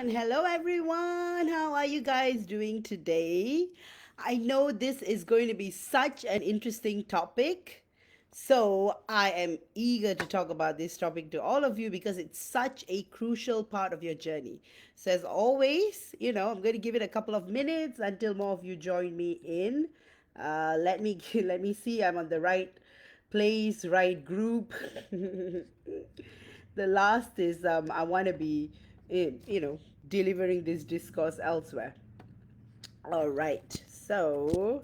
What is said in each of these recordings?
Hello, everyone. How are you guys doing today? I know this is going to be such an interesting topic. So, I am eager to talk about this topic to all of you because it's such a crucial part of your journey. So, as always, I'm going to give it a couple of minutes until more of you join me in. Let me see. I'm on the right place, right group. The last is I want to be, delivering this discourse elsewhere. All right. So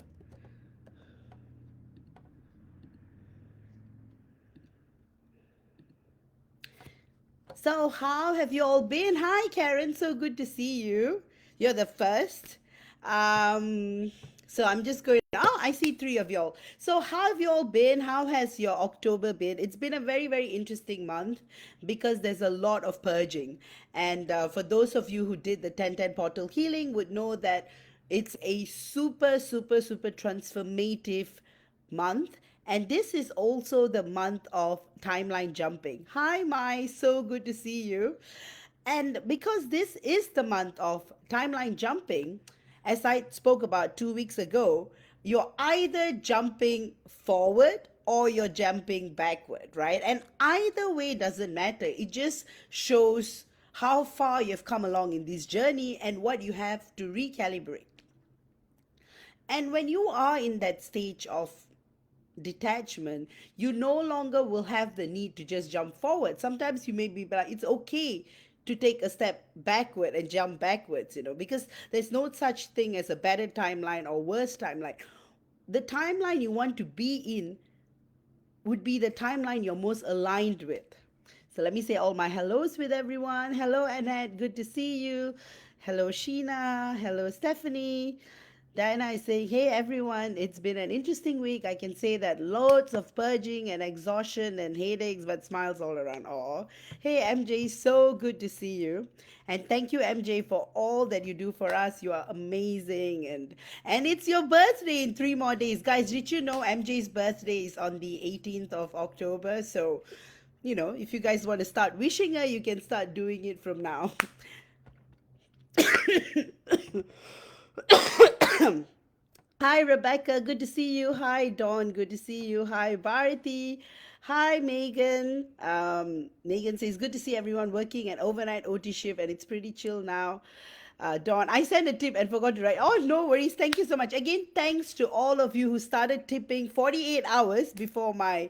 how have you all been? Hi, Karen. So good to see you. You're the first. Um, so I'm just going. Oh, I see three of y'all. So how have you all been? How has your October been? It's been a very, very interesting month because there's a lot of purging. And for those of you who did the 1010 portal healing, would know that it's a super, super, super transformative month. And this is also the month of timeline jumping. Hi, Mai. So good to see you. And because this is the month of timeline jumping, as I spoke about 2 weeks ago, you're either jumping forward or you're jumping backward, right? And either way doesn't matter. It just shows how far you've come along in this journey and what you have to recalibrate. And when you are in that stage of detachment, you no longer will have the need to just jump forward. Sometimes you may be like, it's okay to take a step backward and jump backwards, because there's no such thing as a better timeline or worse timeline. The timeline you want to be in would be the timeline you're most aligned with. So let me say all my hellos with everyone. Hello, Annette. Good to see you. Hello, Sheena. Hello, Stephanie. Diana is saying, hey everyone, it's been an interesting week. I can say that loads of purging and exhaustion and headaches, but smiles all around. Oh, hey MJ, so good to see you. And thank you, MJ, for all that you do for us. You are amazing. And it's your birthday in 3 more days. Guys, did you know MJ's birthday is on the 18th of October? So, if you guys want to start wishing her, you can start doing it from now. Hi, Rebecca. Good to see you. Hi, Dawn. Good to see you. Hi, Bharati. Hi, Megan. Megan says, good to see everyone working an overnight OT shift, and it's pretty chill now. Dawn, I sent a tip and forgot to write. Oh, no worries. Thank you so much. Again, thanks to all of you who started tipping 48 hours before my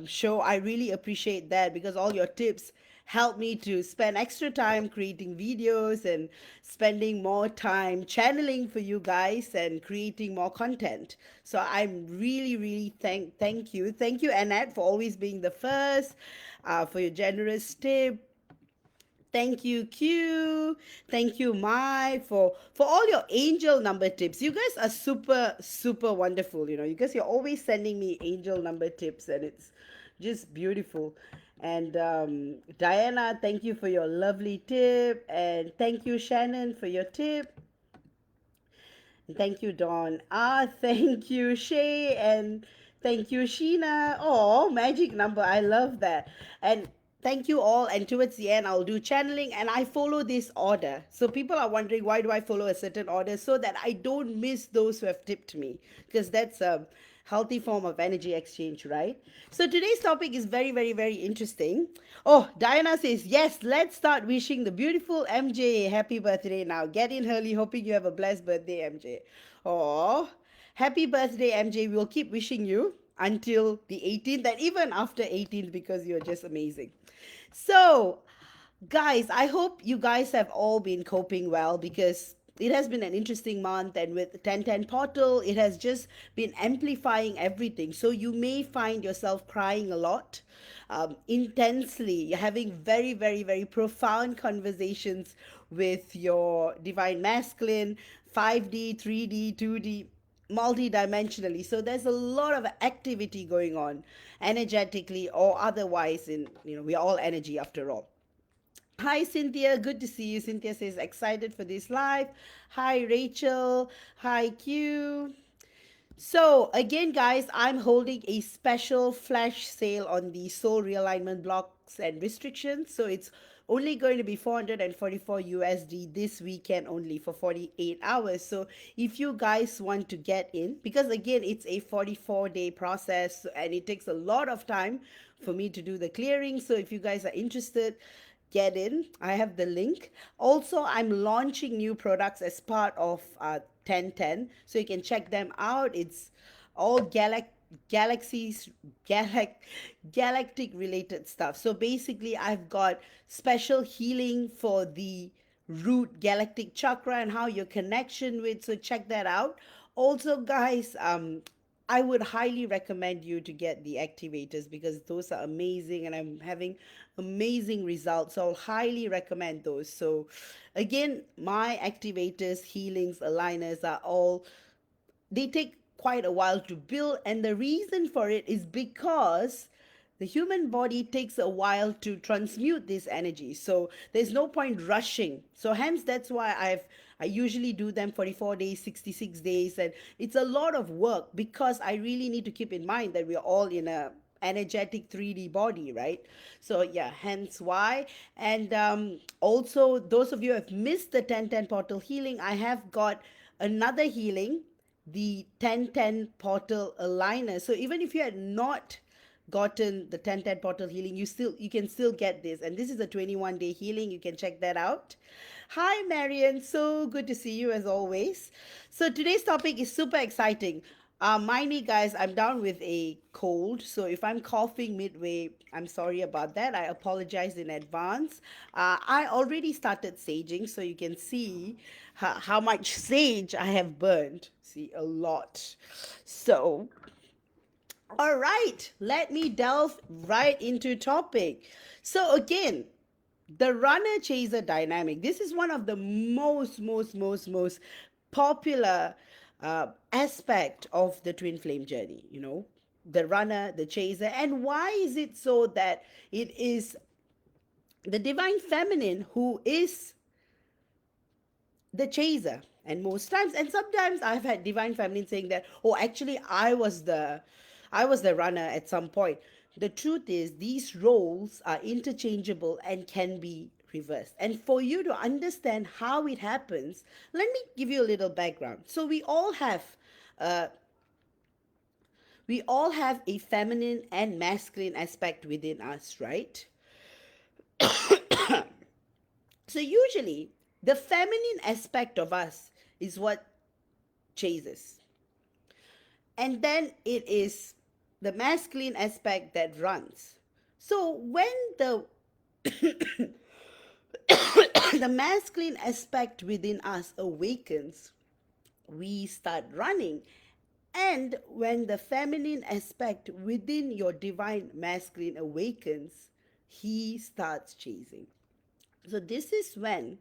show. I really appreciate that because all your tips help me to spend extra time creating videos and spending more time channeling for you guys and creating more content. So I'm really, really thank you, Annette, for always being the first, for your generous tip. Thank you, Q. Thank you, Mai, for all your angel number tips. You guys are super, super wonderful. You guys, you're always sending me angel number tips, and it's just beautiful. And Diana, thank you for your lovely tip. And thank you, Shannon, for your tip. And thank you, Dawn. Thank you, Shay. And thank you, Sheena. Oh, magic number. I love that. And thank you all. And towards the end, I'll do channeling and I follow this order. So people are wondering, why do I follow a certain order? So that I don't miss those who have tipped me. Because that's a healthy form of energy exchange, right? So today's topic is very, very, very interesting. Oh, Diana says, yes, let's start wishing the beautiful MJ happy birthday now. Get in early, hoping you have a blessed birthday, MJ. Oh, happy birthday, MJ. We'll keep wishing you until the 18th and even after 18th because you're just amazing. So, guys, I hope you guys have all been coping well because it has been an interesting month, and with 1010 portal it has just been amplifying everything. So you may find yourself crying a lot, intensely having very, very, very profound conversations with your divine masculine, 5D, 3D, 2D, multidimensionally. So there's a lot of activity going on energetically or otherwise. In we're all energy after all. Hi, Cynthia. Good to see you. Cynthia says, excited for this live. Hi, Rachel. Hi, Q. So, again, guys, I'm holding a special flash sale on the soul realignment blocks and restrictions. So, it's only going to be 444 USD this weekend only for 48 hours. So if you guys want to get in, because again, it's a 44-day process and it takes a lot of time for me to do the clearing. So if you guys are interested, get in. I have the link. Also, I'm launching new products as part of 1010, so you can check them out. It's all galaxies galactic related stuff. So basically, I've got special healing for the root galactic chakra and how your connection with, so check that out. Also, guys, I would highly recommend you to get the activators because those are amazing and I'm having amazing results. So I'll highly recommend those. So again, my activators, healings, aligners are all, they take quite a while to build, and the reason for it is because the human body takes a while to transmute this energy, so there's no point rushing. So hence that's why I usually do them 44 days, 66 days, and it's a lot of work because I really need to keep in mind that we're all in a energetic 3D body, right? So yeah, hence why. And also, those of you who have missed the 1010 portal healing, I have got another healing, the 1010 portal aligner. So even if you had not gotten the 1010 portal healing, you can still get this, and this is a 21-day healing. You can check that out. Hi Marion, so good to see you as always. So today's topic is super exciting. Mind me guys, I'm down with a cold, so if I'm coughing midway, I'm sorry about that. I apologize in advance. I already started saging, so you can see how much sage I have burned. See, a lot. So all right, let me delve right into topic. So again, the runner chaser dynamic. This is one of the most popular aspect of the twin flame journey. You know, the runner, the chaser, and why is it so that it is the divine feminine who is the chaser? And most times, and sometimes I've had divine feminine saying that, oh, actually I was the runner at some point. The truth is these roles are interchangeable and can be reversed. And for you to understand how it happens, let me give you a little background. So uh, we all have a feminine and masculine aspect within us, right? So usually the feminine aspect of us is what chases. And then it is the masculine aspect that runs. So when the the masculine aspect within us awakens, we start running. And when the feminine aspect within your divine masculine awakens, he starts chasing. So this is when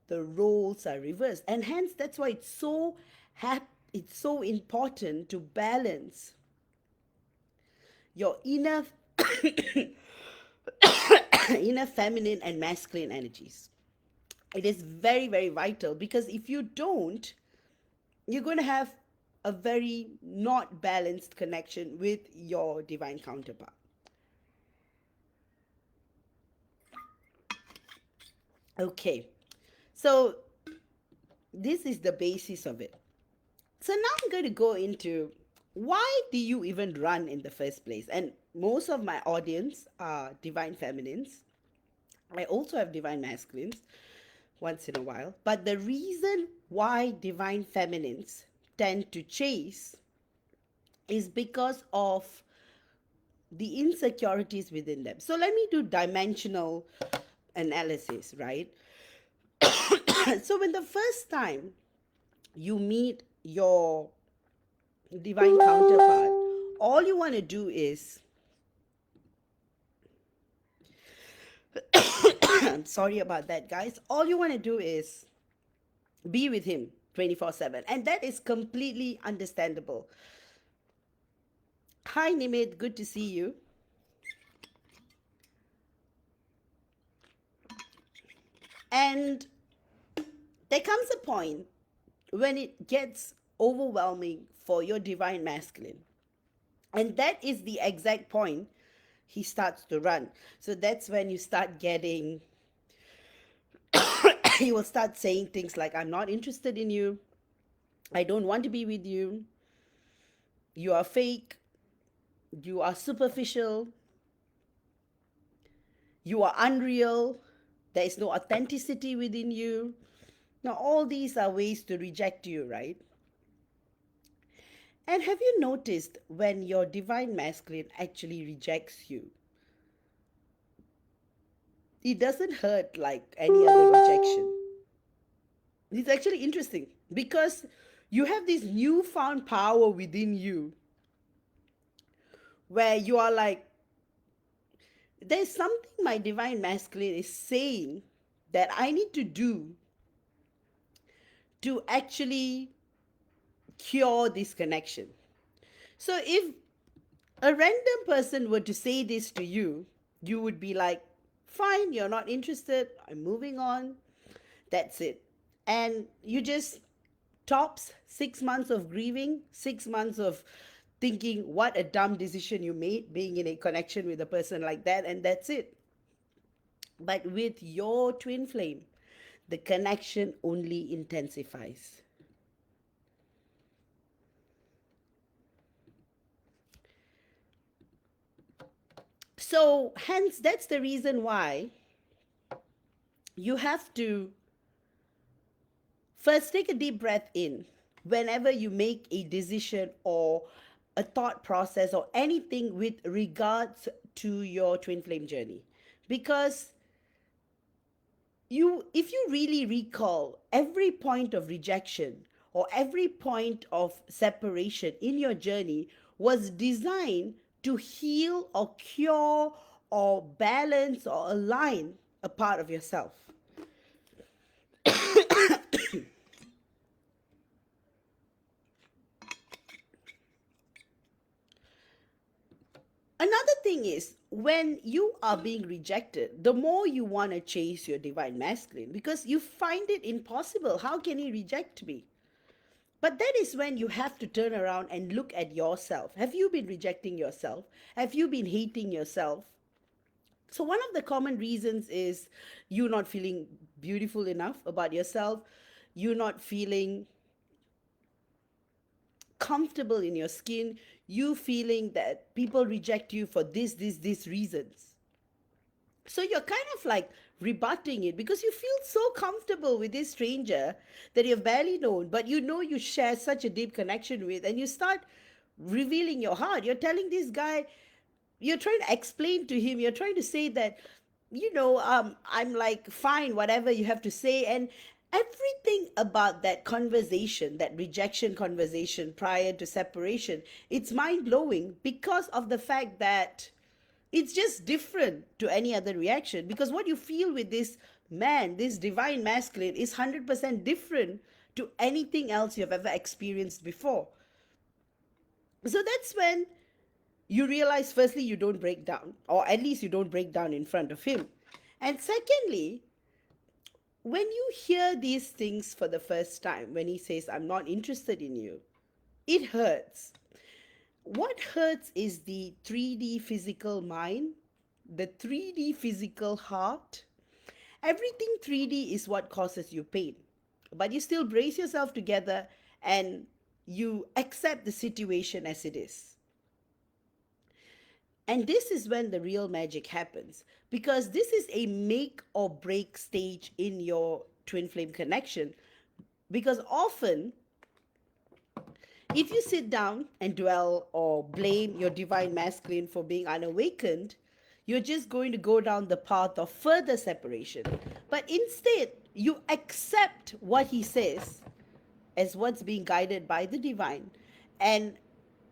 the roles are reversed, and hence that's why it's so important to balance your inner inner feminine and masculine energies. It is very vital, because if you don't, you're going to have a very not balanced connection with your divine counterpart. Okay, so this is the basis of it. So now I'm going to go into why do you even run in the first place? And most of my audience are divine feminines. I also have divine masculines once in a while. But the reason why divine feminines tend to chase is because of the insecurities within them. So let me do dimensional analysis, right? So when the first time you meet your divine counterpart, all you want to do is I'm sorry about that, guys. All you want to do is be with him 24/7, and that is completely understandable. Hi Nimit, good to see you. And there comes a point when it gets overwhelming for your divine masculine, and that is the exact point he starts to run. So that's when you start getting You will start saying things like, I'm not interested in you. I don't want to be with you. You are fake. You are superficial. You are unreal. There is no authenticity within you. Now, all these are ways to reject you, right? And have you noticed when your divine masculine actually rejects you, it doesn't hurt like any other rejection? It's actually interesting because you have this newfound power within you where you are like, there's something my divine masculine is saying that I need to do to actually cure this connection. So if a random person were to say this to you, you would be like, fine, you're not interested, I'm moving on, that's it. And you just tops 6 months of grieving, 6 months of thinking what a dumb decision you made being in a connection with a person like that, and that's it. But with your twin flame, the connection only intensifies. So, hence, that's the reason why you have to first take a deep breath in whenever you make a decision or a thought process or anything with regards to your twin flame journey. Because if you really recall every point of rejection or every point of separation in your journey was designed to heal or cure or balance or align a part of yourself. Another thing is when you are being rejected, the more you want to chase your divine masculine because you find it impossible. How can he reject me? But that is when you have to turn around and look at yourself. Have you been rejecting yourself? Have you been hating yourself? So, one of the common reasons is you not feeling beautiful enough about yourself, you not feeling comfortable in your skin, you feeling that people reject you for these reasons. So you're kind of like rebutting it because you feel so comfortable with this stranger that you've barely known, but you know you share such a deep connection with, and you start revealing your heart. You're telling this guy, you're trying to explain to him, you're trying to say that, I'm like, fine, whatever you have to say. And everything about that conversation, that rejection conversation prior to separation, it's mind blowing because of the fact that it's just different to any other reaction. Because what you feel with this man, this divine masculine, is 100% different to anything else you've ever experienced before. So that's when you realize, firstly, you don't break down, or at least you don't break down in front of him. And secondly, when you hear these things for the first time, when he says, I'm not interested in you, it hurts. What hurts is the 3D physical mind, the 3D physical heart. Everything 3D is what causes you pain. But you still brace yourself together and you accept the situation as it is. And this is when the real magic happens because this is a make or break stage in your twin flame connection. Because often, if you sit down and dwell or blame your divine masculine for being unawakened, you're just going to go down the path of further separation. But instead, you accept what he says as what's being guided by the divine, and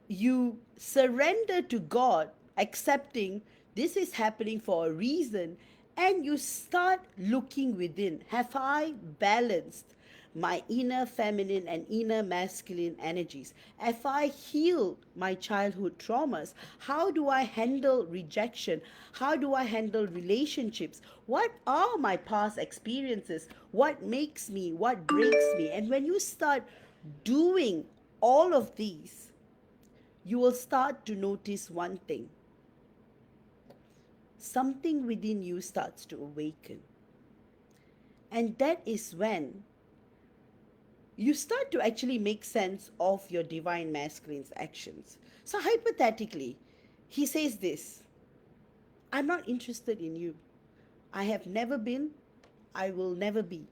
you surrender to God, accepting this is happening for a reason, and you start looking within. Have I balanced my inner feminine and inner masculine energies? Have I healed my childhood traumas? How do I handle rejection? How do I handle relationships? What are my past experiences? What makes me? What breaks me? And when you start doing all of these, you will start to notice one thing. Something within you starts to awaken. And that is when you start to actually make sense of your divine masculine's actions. So, hypothetically, he says this: I'm not interested in you. I have never been, I will never be.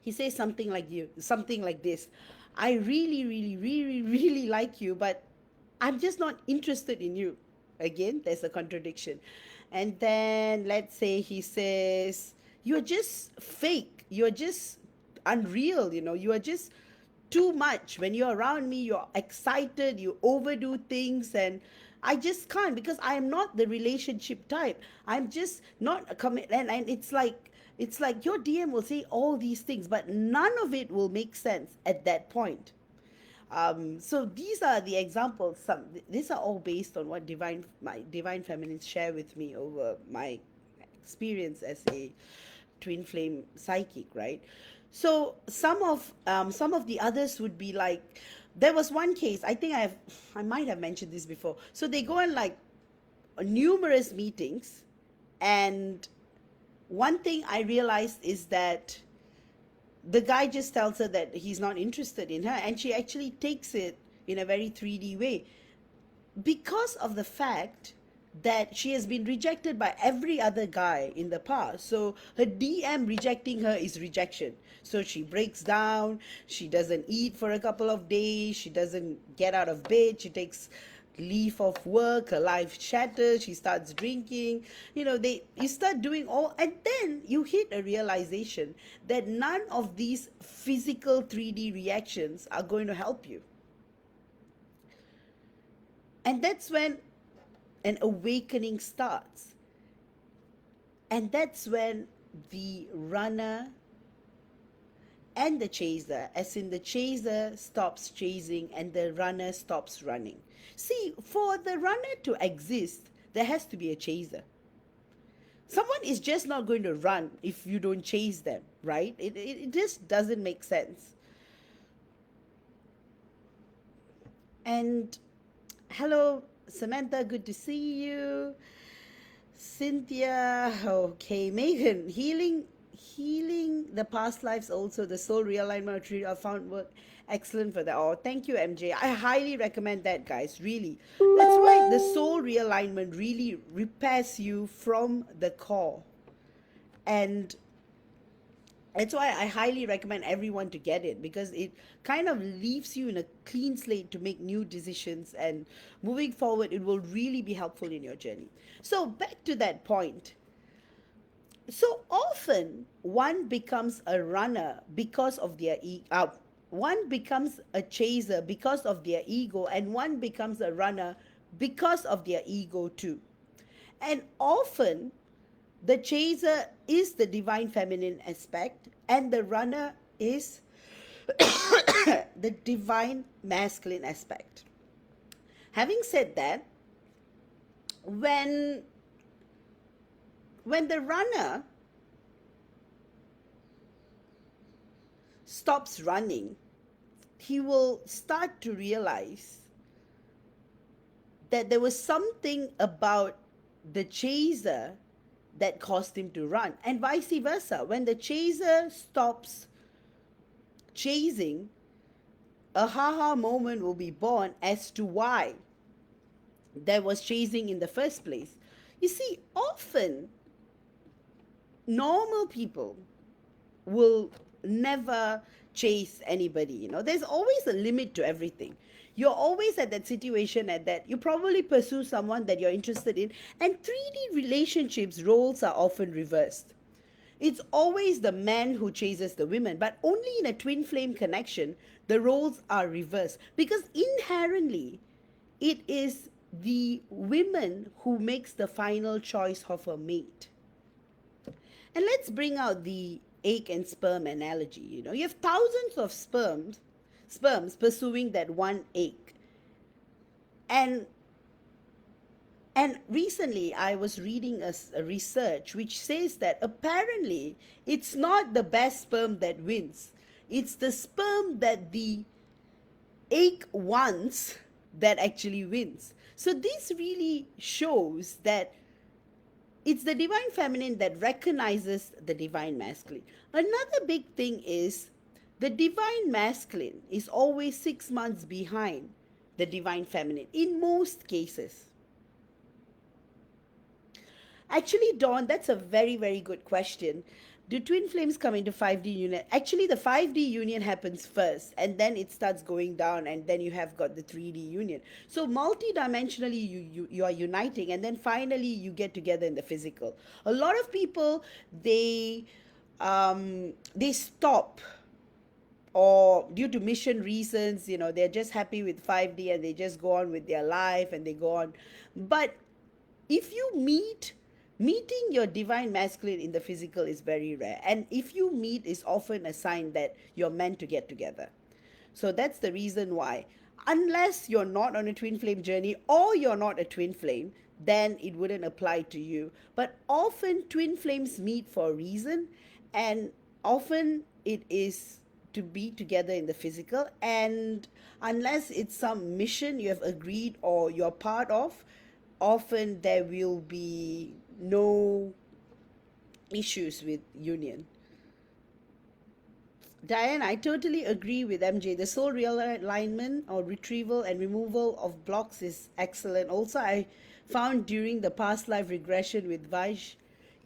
He says something like this: I really, really, really, really like you, but I'm just not interested in you. Again, there's a contradiction. And then let's say he says, you're just fake, you're just unreal, you are just too much. When you're around me, you're excited, you overdo things, and I just can't, because I am not the relationship type. I'm just not a commit. And it's like your DM will say all these things, but none of it will make sense at that point. So these are the examples. These are all based on what my divine feminines share with me over my experience as a twin flame psychic, right? So some of the others would be like, there was one case, I might have mentioned this before. So they go on like numerous meetings, and one thing I realized is that the guy just tells her that he's not interested in her, and she actually takes it in a very 3D way, because of the fact that she has been rejected by every other guy in the past. So her DM rejecting her is rejection. So she breaks down, she doesn't eat for a couple of days, she doesn't get out of bed, she takes leave of work, her life shatters, she starts drinking. You start doing all, and then you hit a realization that none of these physical 3D reactions are going to help you. And that's when an awakening starts. And that's when the runner and the chaser, as in the chaser stops chasing and the runner stops running. See, for the runner to exist, there has to be a chaser. Someone is just not going to run if you don't chase them, right? It just doesn't make sense. And hello, Samantha, good to see you. Cynthia, okay. Megan, healing the past lives, also the soul realignment retreat, I found work excellent for that. Oh, thank you, MJ. I highly recommend that, guys. Really, that's why the soul realignment really repairs you from the core, and that's why I highly recommend everyone to get it, because it kind of leaves you in a clean slate to make new decisions, and moving forward it will really be helpful in your journey. So back to that point. So often one becomes a runner because of their one becomes a chaser because of their ego, and one becomes a runner because of their ego too. And often the chaser is the divine feminine aspect, and the runner is the divine masculine aspect. Having said that, when the runner stops running, he will start to realize that there was something about the chaser that caused him to run, and vice versa. When the chaser stops chasing, a haha moment will be born as to why there was chasing in the first place. You see, often normal people will never chase anybody. There's always a limit to everything. You're always at that situation, at that you probably pursue someone that you're interested in, and 3D relationships roles are often reversed. It's always the man who chases the women, but only in a twin flame connection the roles are reversed, because inherently it is the women who makes the final choice of a mate. And let's bring out the egg and sperm analogy. You have thousands of sperms pursuing that one egg. And recently I was reading a research which says that apparently it's not the best sperm that wins. It's the sperm that the egg wants that actually wins. So this really shows that it's the divine feminine that recognizes the divine masculine. Another big thing is the divine masculine is always 6 months behind the divine feminine in most cases. Actually, Dawn, that's a very, very good question. Do twin flames come into 5D union? Actually, the 5D union happens first, and then it starts going down, and then you have got the 3D union. So, multidimensionally, you are uniting, and then finally, you get together in the physical. A lot of people, they stop, or due to mission reasons, they're just happy with 5D and they just go on with their life and they go on. But if you meeting your divine masculine in the physical is very rare, and if you meet is often a sign that you're meant to get together. So that's the reason why, unless you're not on a twin flame journey or you're not a twin flame, then it wouldn't apply to you. But often twin flames meet for a reason, and often it is to be together in the physical. And unless it's some mission you have agreed or you're part of, often there will be no issues with union. Diane, I totally agree with MJ. The soul realignment or retrieval and removal of blocks is excellent. Also, I found during the past life regression with Vaj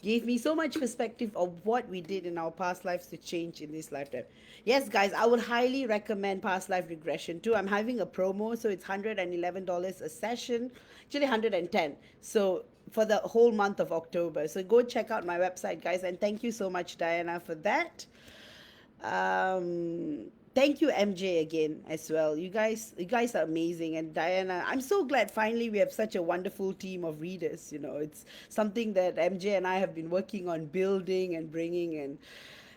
gave me so much perspective of what we did in our past lives to change in this lifetime. Yes, guys, I would highly recommend past life regression too. I'm having a promo, so it's $111 a session, actually 110. So for the whole month of October. So go check out my website, guys, and thank you so much, Diana, for that. Thank you, MJ, again as well. You guys are amazing. And Diana, I'm so glad finally we have such a wonderful team of readers. It's something that MJ and I have been working on building and bringing. And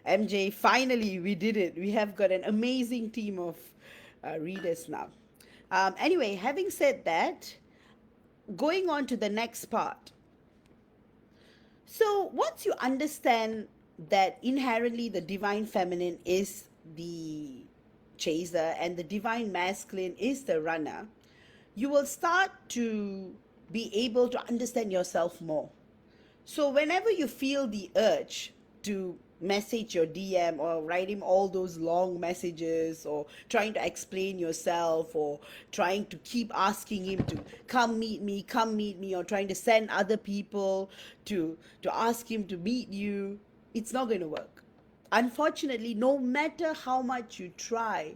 MJ, finally we did it. We have got an amazing team of readers now. Anyway, having said that, going on to the next part. So once you understand that inherently the divine feminine is the chaser and the divine masculine is the runner, you will start to be able to understand yourself more. So whenever you feel the urge to message your DM or write him all those long messages, or trying to explain yourself, or trying to keep asking him to come meet me, or trying to send other people to ask him to meet you, it's not going to work. Unfortunately, no matter how much you try,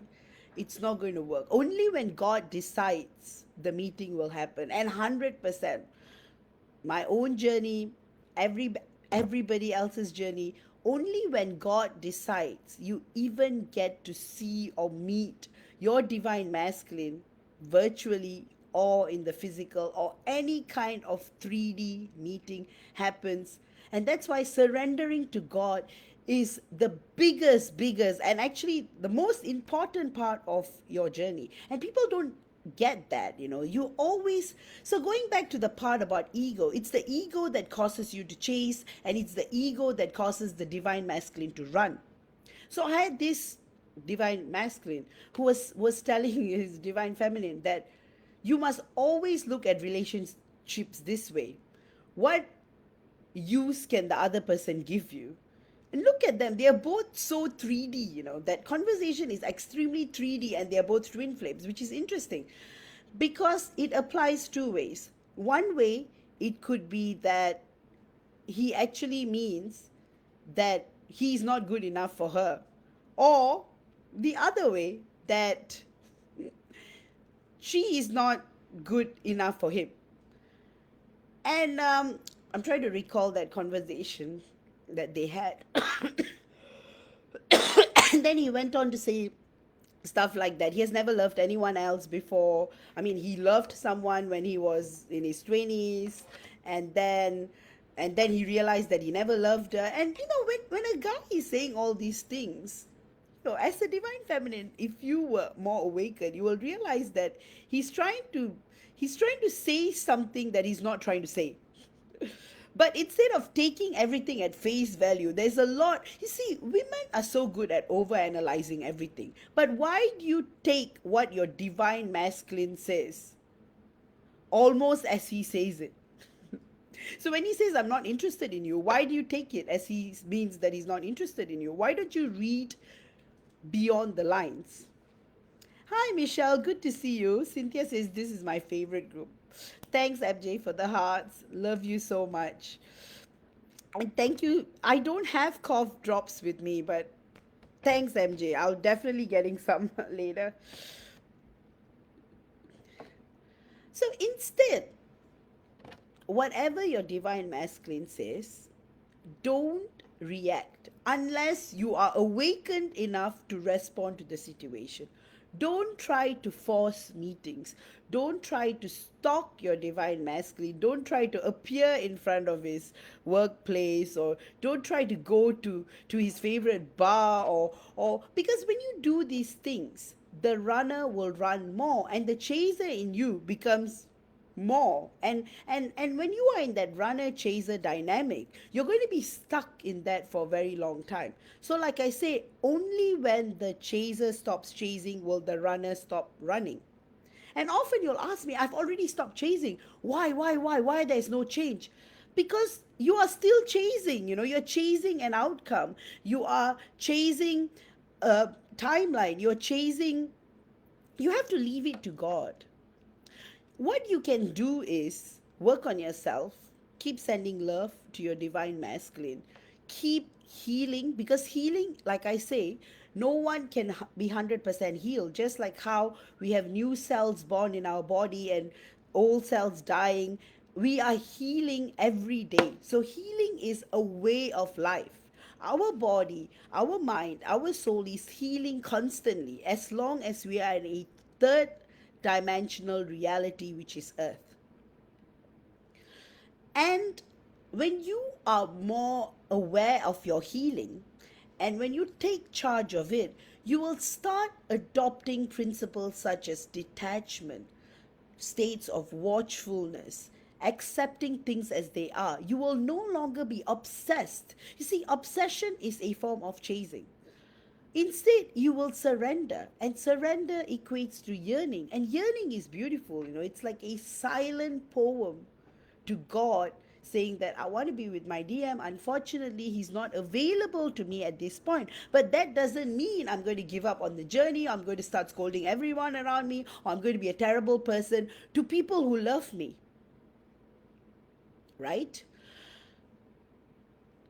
it's not going to work. Only when God decides, the meeting will happen. And 100%, my own journey, everybody else's journey, only when God decides, you even get to see or meet your divine masculine virtually or in the physical, or any kind of 3D meeting happens. And that's why surrendering to God is the biggest, and actually the most important part of your journey. And people don't get that. You always, so going back to the part about ego, it's the ego that causes you to chase, and it's the ego that causes the divine masculine to run. So I had this divine masculine who was telling his divine feminine that you must always look at relationships this way. What use can the other person give you? And look at them, they are both so 3D. That conversation is extremely 3D, and they are both twin flames, which is interesting because it applies two ways. One way, it could be that he actually means that he's not good enough for her, or the other way, that she is not good enough for him. And I'm trying to recall that conversation that they had. And then he went on to say stuff like that he has never loved anyone else before. I mean, he loved someone when he was in his 20s, and then he realized that he never loved her. And when a guy is saying all these things, as a divine feminine, if you were more awakened, you will realize that he's trying to say something that he's not trying to say. But instead of taking everything at face value, there's a lot. You see, women are so good at overanalyzing everything. But why do you take what your divine masculine says almost as he says it? So when he says, I'm not interested in you, why do you take it as he means that he's not interested in you? Why don't you read beyond the lines? Hi, Michelle. Good to see you. Cynthia says, this is my favorite group. Thanks, MJ, for the hearts. Love you so much. And thank you. I don't have cough drops with me, but thanks, MJ. I'll definitely getting some later. So instead, whatever your divine masculine says, don't react unless you are awakened enough to respond to the situation. Don't try to force meetings. Don't try to stalk your divine masculine. Don't try to appear in front of his workplace, or don't try to go to his favorite bar, or because when you do these things, the runner will run more and the chaser in you becomes more. And when you are in that runner chaser dynamic, you're going to be stuck in that for a very long time. So like I say, only when the chaser stops chasing will the runner stop running. And often you'll ask me, I've already stopped chasing. Why there's no change? Because you are still chasing. You're chasing an outcome. You are chasing a timeline. You have to leave it to God. What you can do is work on yourself, keep sending love to your divine masculine, keep healing, because healing, like I say, no one can be 100% healed. Just like how we have new cells born in our body and old cells dying, we are healing every day. So healing is a way of life. Our body, our mind, our soul is healing constantly as long as we are in a third dimensional reality, which is Earth. And when you are more aware of your healing, and when you take charge of it, you will start adopting principles such as detachment, states of watchfulness, accepting things as they are. You will no longer be obsessed. You see, obsession is a form of chasing. Instead, you will surrender, and surrender equates to yearning. And yearning is beautiful, it's like a silent poem to God saying that I want to be with my DM. Unfortunately, he's not available to me at this point. But that doesn't mean I'm going to give up on the journey, I'm going to start scolding everyone around me, or I'm going to be a terrible person to people who love me. Right?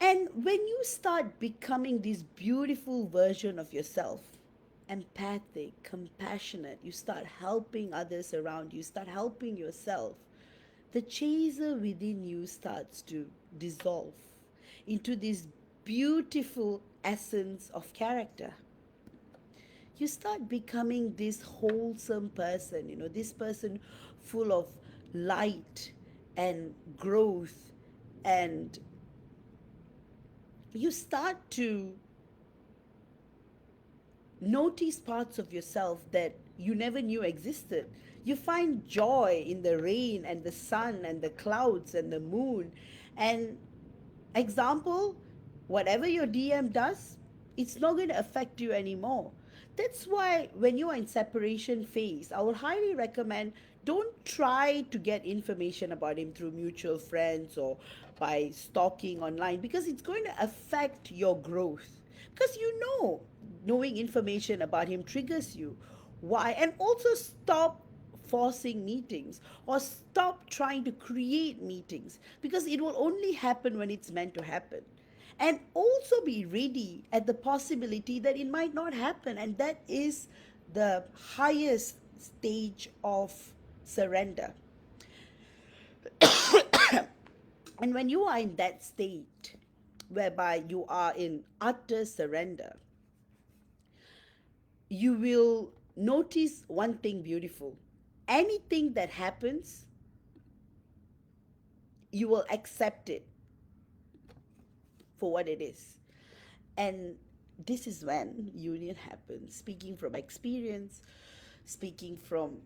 And when you start becoming this beautiful version of yourself, empathic, compassionate, you start helping others around you, start helping yourself, the chaser within you starts to dissolve into this beautiful essence of character. You start becoming this wholesome person, this person full of light and growth, and you start to notice parts of yourself that you never knew existed. You find joy in the rain and the sun and the clouds and the moon. And example, whatever your DM does, it's not going to affect you anymore. That's why when you are in separation phase, I would highly recommend, don't try to get information about him through mutual friends or by stalking online, because it's going to affect your growth. Because knowing information about him triggers you. Why? And also stop forcing meetings, or stop trying to create meetings, because it will only happen when it's meant to happen. And also be ready at the possibility that it might not happen, and that is the highest stage of surrender. And when you are in that state whereby you are in utter surrender, you will notice one thing beautiful. Anything that happens, you will accept it for what it is. And this is when union happens. Speaking from experience, speaking from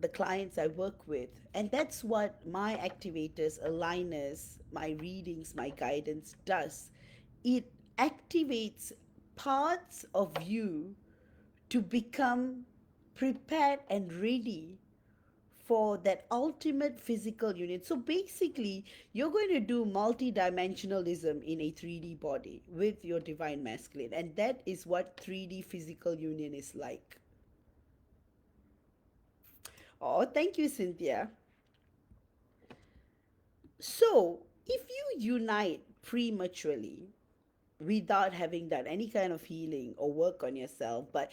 the clients I work with. And that's what my activators, aligners, my readings, my guidance does. It activates parts of you to become prepared and ready for that ultimate physical unit. So basically, you're going to do multidimensionalism in a 3D body with your divine masculine, and that is what 3D physical union is like. Oh, thank you, Cynthia. So, if you unite prematurely without having done any kind of healing or work on yourself, but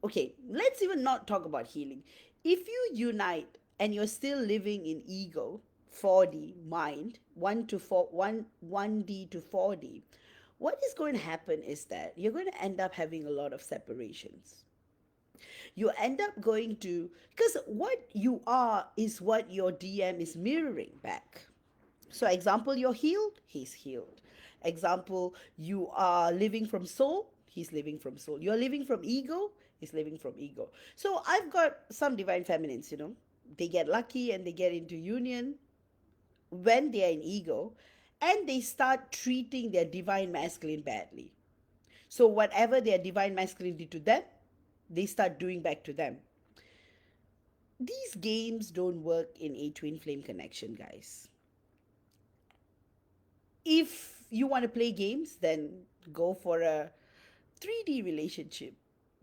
okay, let's even not talk about healing. If you unite and you're still living in ego, 4D mind, 1 to 4 1 1D to 4D, what is going to happen is that you're going to end up having a lot of separations. You end up going to, because what you are is what your DM is mirroring back. So, example, you're healed, he's healed. Example, you are living from soul, he's living from soul. You're living from ego, he's living from ego. So, I've got some divine feminines, they get lucky and they get into union when they are in ego, and they start treating their divine masculine badly. So, whatever their divine masculine did to them, they start doing back to them. These games don't work in a twin flame connection, guys. If you want to play games, then go for a 3D relationship.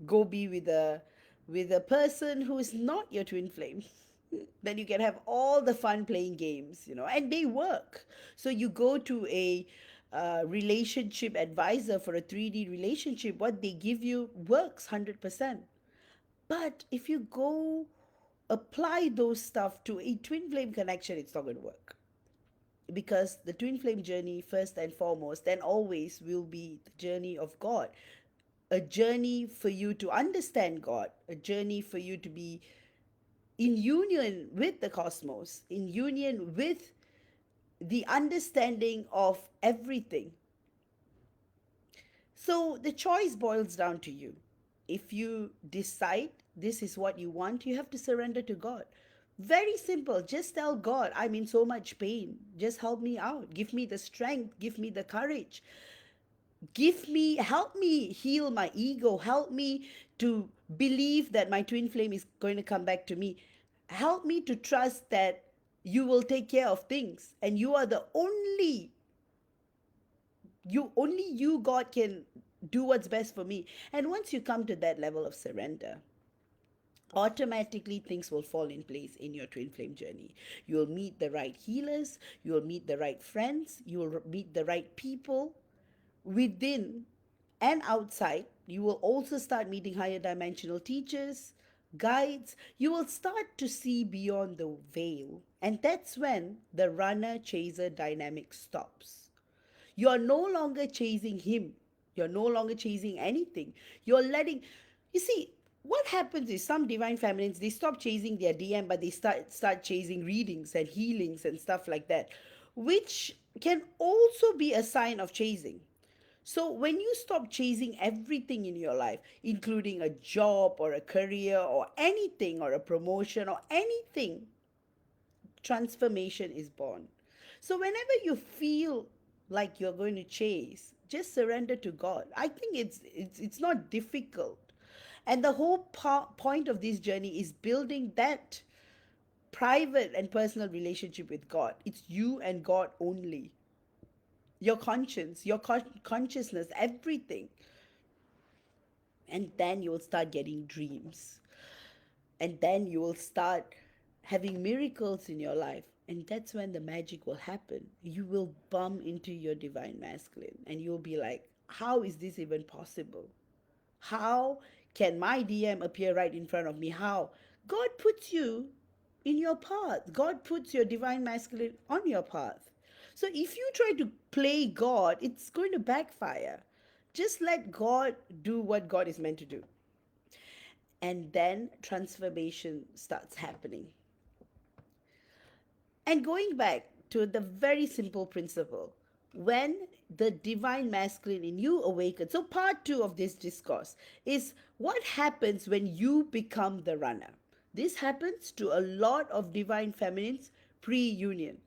Go be with a person who is not your twin flame. Then you can have all the fun playing games, and they work. So you go to a relationship advisor for a 3D relationship. What they give you works 100%. But if you go apply those stuff to a twin flame connection, it's not going to work, because the twin flame journey, first and foremost and always, will be the journey of God, a journey for you to understand God, a journey for you to be in union with the cosmos, in union with the understanding of everything. So the choice boils down to you. If you decide this is what you want, you have to surrender to God. Very simple. Just tell God, I'm in so much pain. Just help me out. Give me the strength. Give me the courage. Help me heal my ego. Help me to believe that my twin flame is going to come back to me. Help me to trust that you will take care of things, and you are the only you, God, can do what's best for me. And once you come to that level of surrender, automatically things will fall in place in your twin flame journey. You'll meet the right healers, you'll meet the right friends, you'll meet the right people within and outside. You will also start meeting higher dimensional teachers, guides. You will start to see beyond the veil, and that's when the runner chaser dynamic stops. You're no longer chasing him. You're no longer chasing anything. You're letting, you see, what happens is some divine feminines, they stop chasing their DM, but they start chasing readings and healings and stuff like that, which can also be a sign of chasing. So when you stop chasing everything in your life, including a job or a career or anything or a promotion or anything, transformation is born. So whenever you feel like you're going to chase, just surrender to God. I think it's not difficult. And the whole point of this journey is building that private and personal relationship with God. It's you and God only. Your conscience, your consciousness, everything. And then you will start getting dreams. And then you will start having miracles in your life. And that's when the magic will happen. You will bump into your divine masculine and you'll be like, how is this even possible? How can my DM appear right in front of me? How? God puts you in your path. God puts your divine masculine on your path. So if you try to play God, it's going to backfire. Just let God do what God is meant to do. And then transformation starts happening. And going back to the very simple principle, when the divine masculine in you awakens, so part two of this discourse is what happens when you become the runner. This happens to a lot of divine feminines pre-union.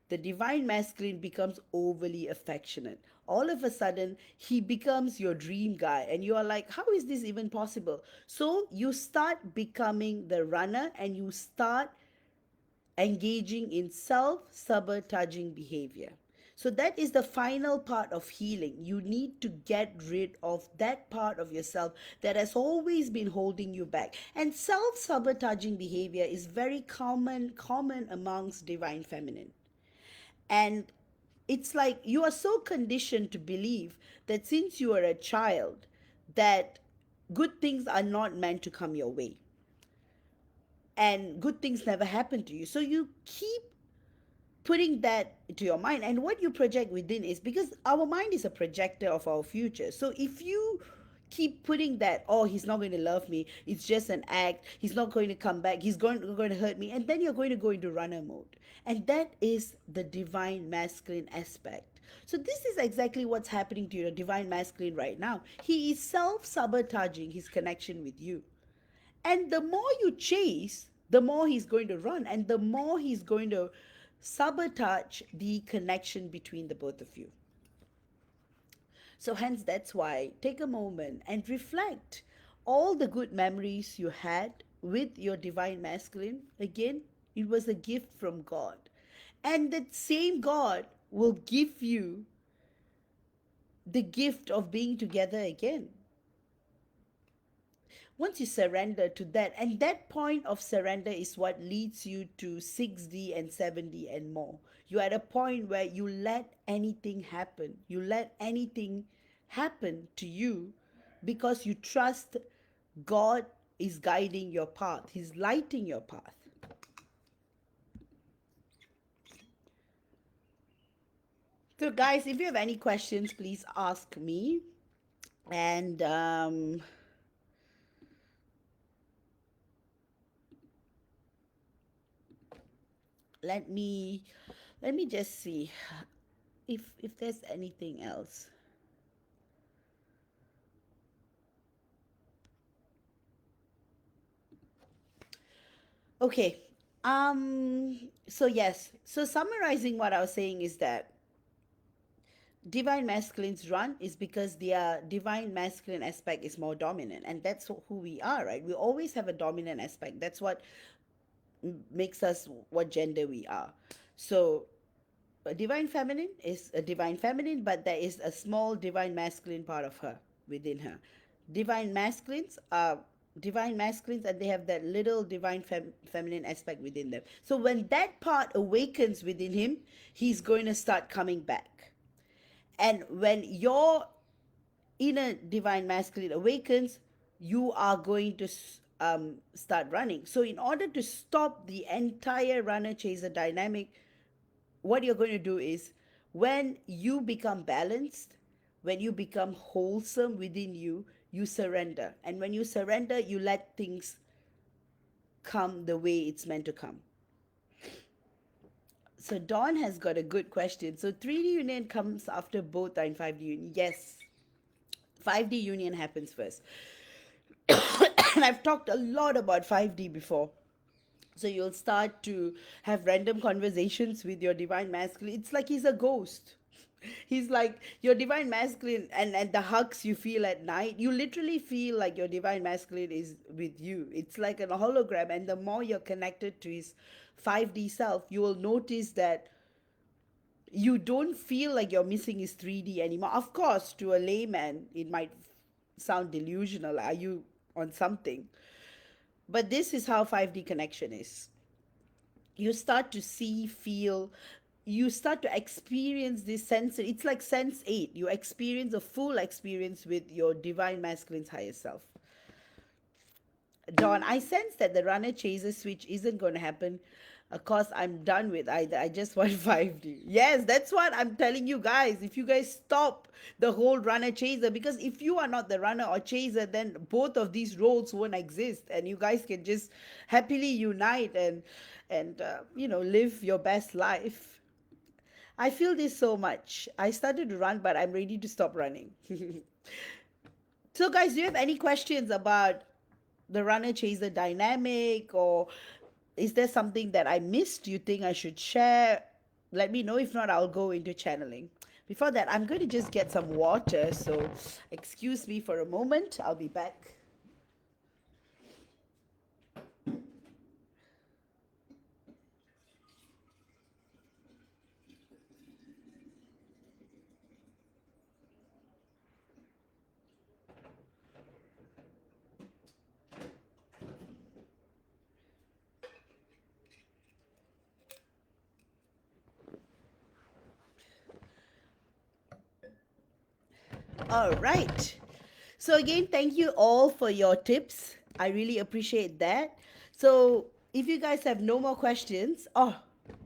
The divine masculine becomes overly affectionate. All of a sudden, he becomes your dream guy, and you are like, how is this even possible? So you start becoming the runner and you start engaging in self-sabotaging behavior. So that is the final part of healing. You need to get rid of that part of yourself that has always been holding you back. And self-sabotaging behavior is very common amongst divine feminine. And it's like you are so conditioned to believe that since you are a child, that good things are not meant to come your way and good things never happen to you. So you keep putting that to your mind, and what you project within is, because our mind is a projector of our future. So if you keep putting that, oh, he's not going to love me, it's just an act, he's not going to come back, he's going to hurt me, and then you're going to go into runner mode. And that is the divine masculine aspect. So this is exactly what's happening to your divine masculine right now. He is self-sabotaging his connection with you. And the more you chase, the more he's going to run, and the more he's going to sabotage the connection between the both of you. So, hence, that's why take a moment and reflect all the good memories you had with your divine masculine. Again, it was a gift from God. And that same God will give you the gift of being together again. Once you surrender to that, and that point of surrender is what leads you to 6D and 7D and more. You're at a point where you let anything happen. You let anything happen to you because you trust God is guiding your path. He's lighting your path. So, guys, if you have any questions, please ask me. And let me just see if there's anything else. Okay. So yes. So summarizing what I was saying is that divine masculines run is because their divine masculine aspect is more dominant, and that's who we are, right? We always have a dominant aspect. That's what makes us what gender we are. So a divine feminine is a divine feminine, but there is a small divine masculine part of her within her. Divine masculines are divine masculines, and they have that little divine feminine aspect within them. So when that part awakens within him, he's going to start coming back. And when your inner divine masculine awakens, you are going to start running. So in order to stop the entire runner chaser dynamic, what you're going to do is, when you become balanced, when you become wholesome within you, you surrender. And when you surrender, you let things come the way it's meant to come. So Dawn has got a good question. So 3D union comes after both are in 5D union. Yes, 5D union happens first. And I've talked a lot about 5D before. So you'll start to have random conversations with your divine masculine. It's like he's a ghost. He's like your divine masculine, and the hugs you feel at night, you literally feel like your divine masculine is with you. It's like a hologram, and the more you're connected to his 5D self, you will notice that you don't feel like you're missing his 3D anymore. Of course, to a layman, it might sound delusional. Are you on something? But this is how 5D connection is. You start to see, feel, you start to experience this sense. It's like sense 8. You experience a full experience with your divine masculine's higher self. Dawn, I sense that the runner chaser switch isn't going to happen. Of course, I'm done with either. I just want 5D. Yes, that's what I'm telling you guys. If you guys stop the whole runner chaser, because if you are not the runner or chaser, then both of these roles won't exist, and you guys can just happily unite and live your best life. I feel this so much. I started to run, but I'm ready to stop running. So, guys, do you have any questions about the runner chaser dynamic, or is there something that I missed you think I should share? Let me know. If not, I'll go into channeling. Before that, I'm going to just get some water, so excuse me for a moment. I'll be back. All right. So again, thank you all for your tips. I really appreciate that. So if you guys have no more questions, oh,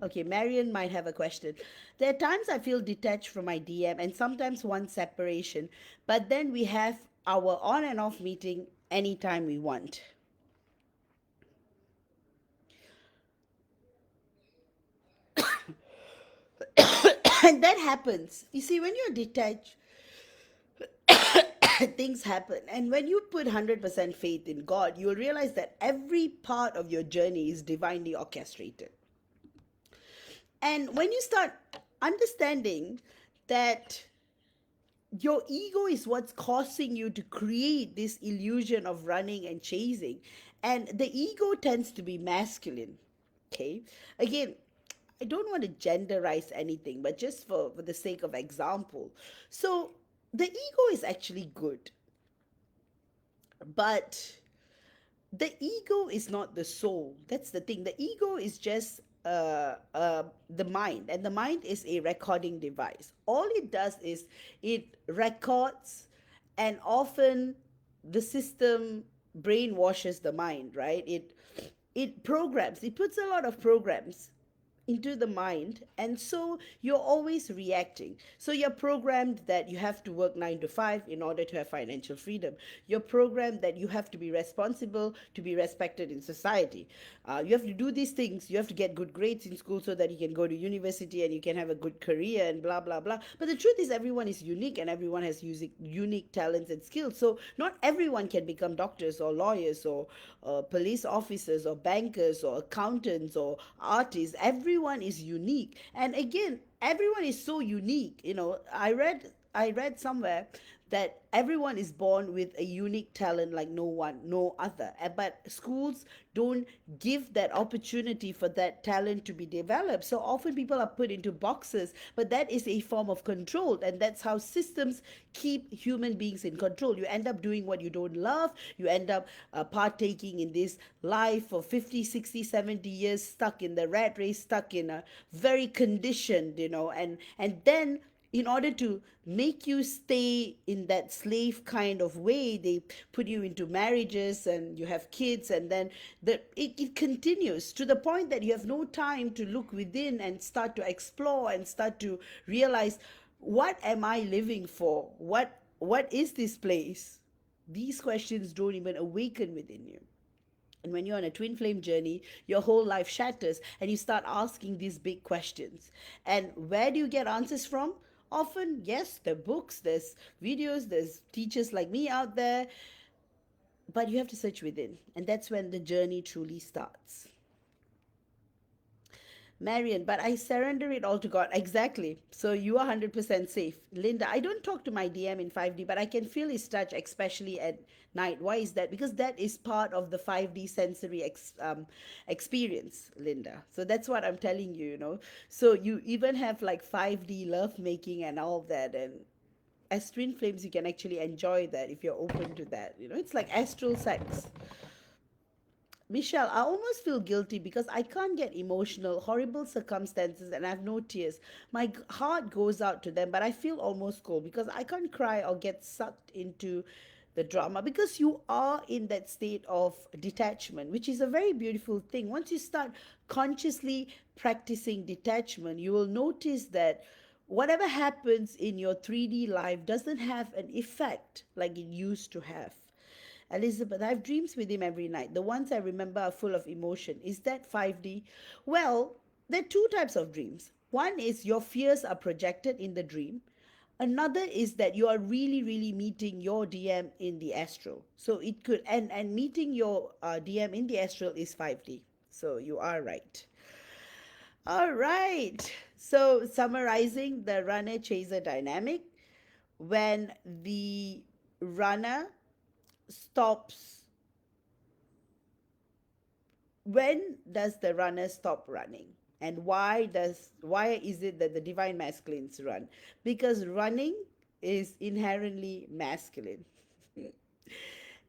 okay, Marion might have a question. There are times I feel detached from my DM and sometimes want separation, but then we have our on and off meeting anytime we want. And that happens. You see, when you're detached, things happen. And when you put 100% faith in God, you'll realize that every part of your journey is divinely orchestrated. And when you start understanding that your ego is what's causing you to create this illusion of running and chasing, and the ego tends to be masculine. Okay, again, I don't want to genderize anything, but just for the sake of example. So the ego is actually good, but the ego is not the soul. That's the thing. The ego is just the mind, and the mind is a recording device. All it does is it records, and often the system brainwashes the mind, right? It programs. It puts a lot of programs into the mind, and so you're always reacting. So you're programmed that you have to work 9 to 5 in order to have financial freedom. You're programmed that you have to be responsible to be respected in society. You have to do these things. You have to get good grades in school so that you can go to university and you can have a good career and blah blah blah. But the truth is, everyone is unique and everyone has unique talents and skills. So not everyone can become doctors or lawyers or police officers or bankers or accountants or artists. Everyone is unique, and again, everyone is so unique. I read somewhere that everyone is born with a unique talent like no other. But schools don't give that opportunity for that talent to be developed. So often people are put into boxes, but that is a form of control, and that's how systems keep human beings in control. You end up doing what you don't love. You end up partaking in this life for 50, 60, 70 years, stuck in the rat race, stuck in a very conditioned, and then in order to make you stay in that slave kind of way, they put you into marriages and you have kids, and then it continues to the point that you have no time to look within and start to explore and start to realize, what am I living for? What is this place? These questions don't even awaken within you. And when you're on a twin flame journey, your whole life shatters and you start asking these big questions. And where do you get answers from? Often, yes, there are books, there's videos, there's teachers like me out there, but you have to search within. And that's when the journey truly starts. Marion, but I surrender it all to God. Exactly. So you are 100% safe. Linda, I don't talk to my DM in 5D, but I can feel his touch, especially at night. Why is that? Because that is part of the 5D sensory experience, Linda. So that's what I'm telling you, So you even have like 5D love making and all that. And as twin flames, you can actually enjoy that if you're open to that. It's like astral sex. Michelle, I almost feel guilty because I can't get emotional, horrible circumstances, and I have no tears. My heart goes out to them, but I feel almost cold because I can't cry or get sucked into the drama because you are in that state of detachment, which is a very beautiful thing. Once you start consciously practicing detachment, you will notice that whatever happens in your 3D life doesn't have an effect like it used to have. Elizabeth, I have dreams with him every night. The ones I remember are full of emotion. Is that 5D? Well, there are two types of dreams. One is your fears are projected in the dream. Another is that you are really, really meeting your DM in the astral. So it could, and meeting your DM in the astral is 5D. So you are right. All right. So summarizing the runner chaser dynamic, when the runner stops, when does the runner stop running, and why is it that the divine masculines run? Because running is inherently masculine.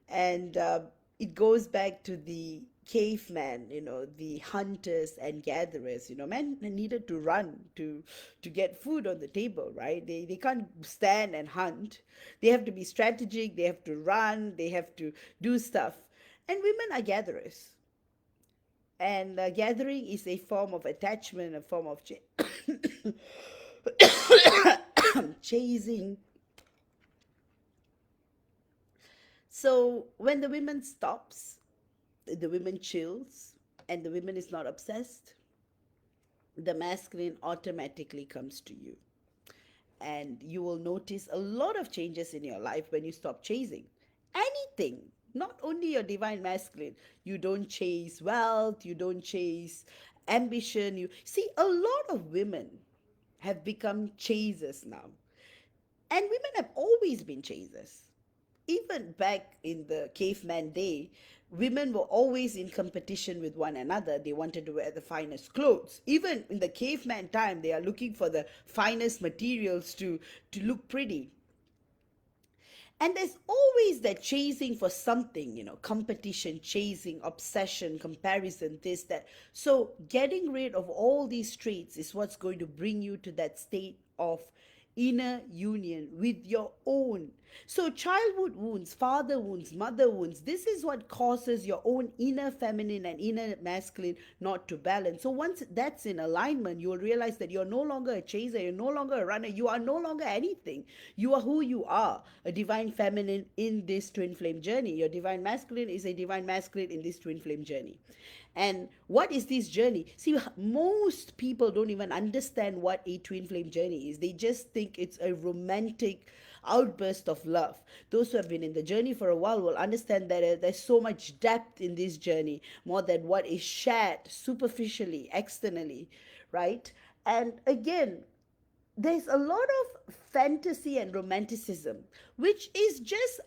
And it goes back to the caveman, the hunters and gatherers, men needed to run to get food on the table, right? They can't stand and hunt. They have to be strategic, they have to run, they have to do stuff. And women are gatherers. And gathering is a form of attachment, a form of chasing. So when the women stops, the women chills, and the women is not obsessed, the masculine automatically comes to you. And you will notice a lot of changes in your life when you stop chasing anything. Not only your divine masculine, you don't chase wealth, you don't chase ambition. You see, a lot of women have become chasers now, and women have always been chasers. Even back in the caveman day, women were always in competition with one another. They wanted to wear the finest clothes. Even in the caveman time, they are looking for the finest materials to look pretty. And there's always that chasing for something, competition, chasing, obsession, comparison, this, that. So getting rid of all these traits is what's going to bring you to that state of inner union with your own. So childhood wounds, father wounds, mother wounds, this is what causes your own inner feminine and inner masculine not to balance. So once that's in alignment, you'll realize that you're no longer a chaser, you're no longer a runner, you are no longer anything. You are who you are, a divine feminine in this twin flame journey. Your divine masculine is a divine masculine in this twin flame journey. And what is this journey? See, most people don't even understand what a twin flame journey is. They just think it's a romantic outburst of love. Those who have been in the journey for a while will understand that there's so much depth in this journey, more than what is shared superficially, externally, right? And again, there's a lot of fantasy and romanticism, which is just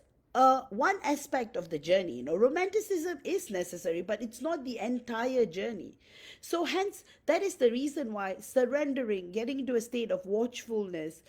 one aspect of the journey. Romanticism is necessary, but it's not the entire journey. So hence, that is the reason why surrendering, getting into a state of watchfulness,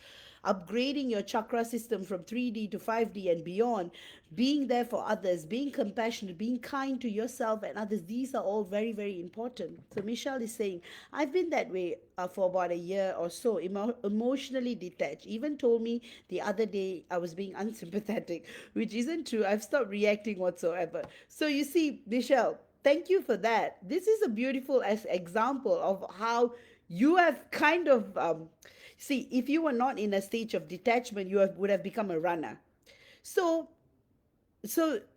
upgrading your chakra system from 3D to 5D and beyond, being there for others, being compassionate, being kind to yourself and others, these are all very, very important. So Michelle is saying, I've been that way for about a year or so, emotionally detached. Even told me the other day I was being unsympathetic, which isn't true. I've stopped reacting whatsoever. So you see, Michelle, thank you for that. This is a beautiful example of how you have kind of see, if you were not in a stage of detachment, would have become a runner. So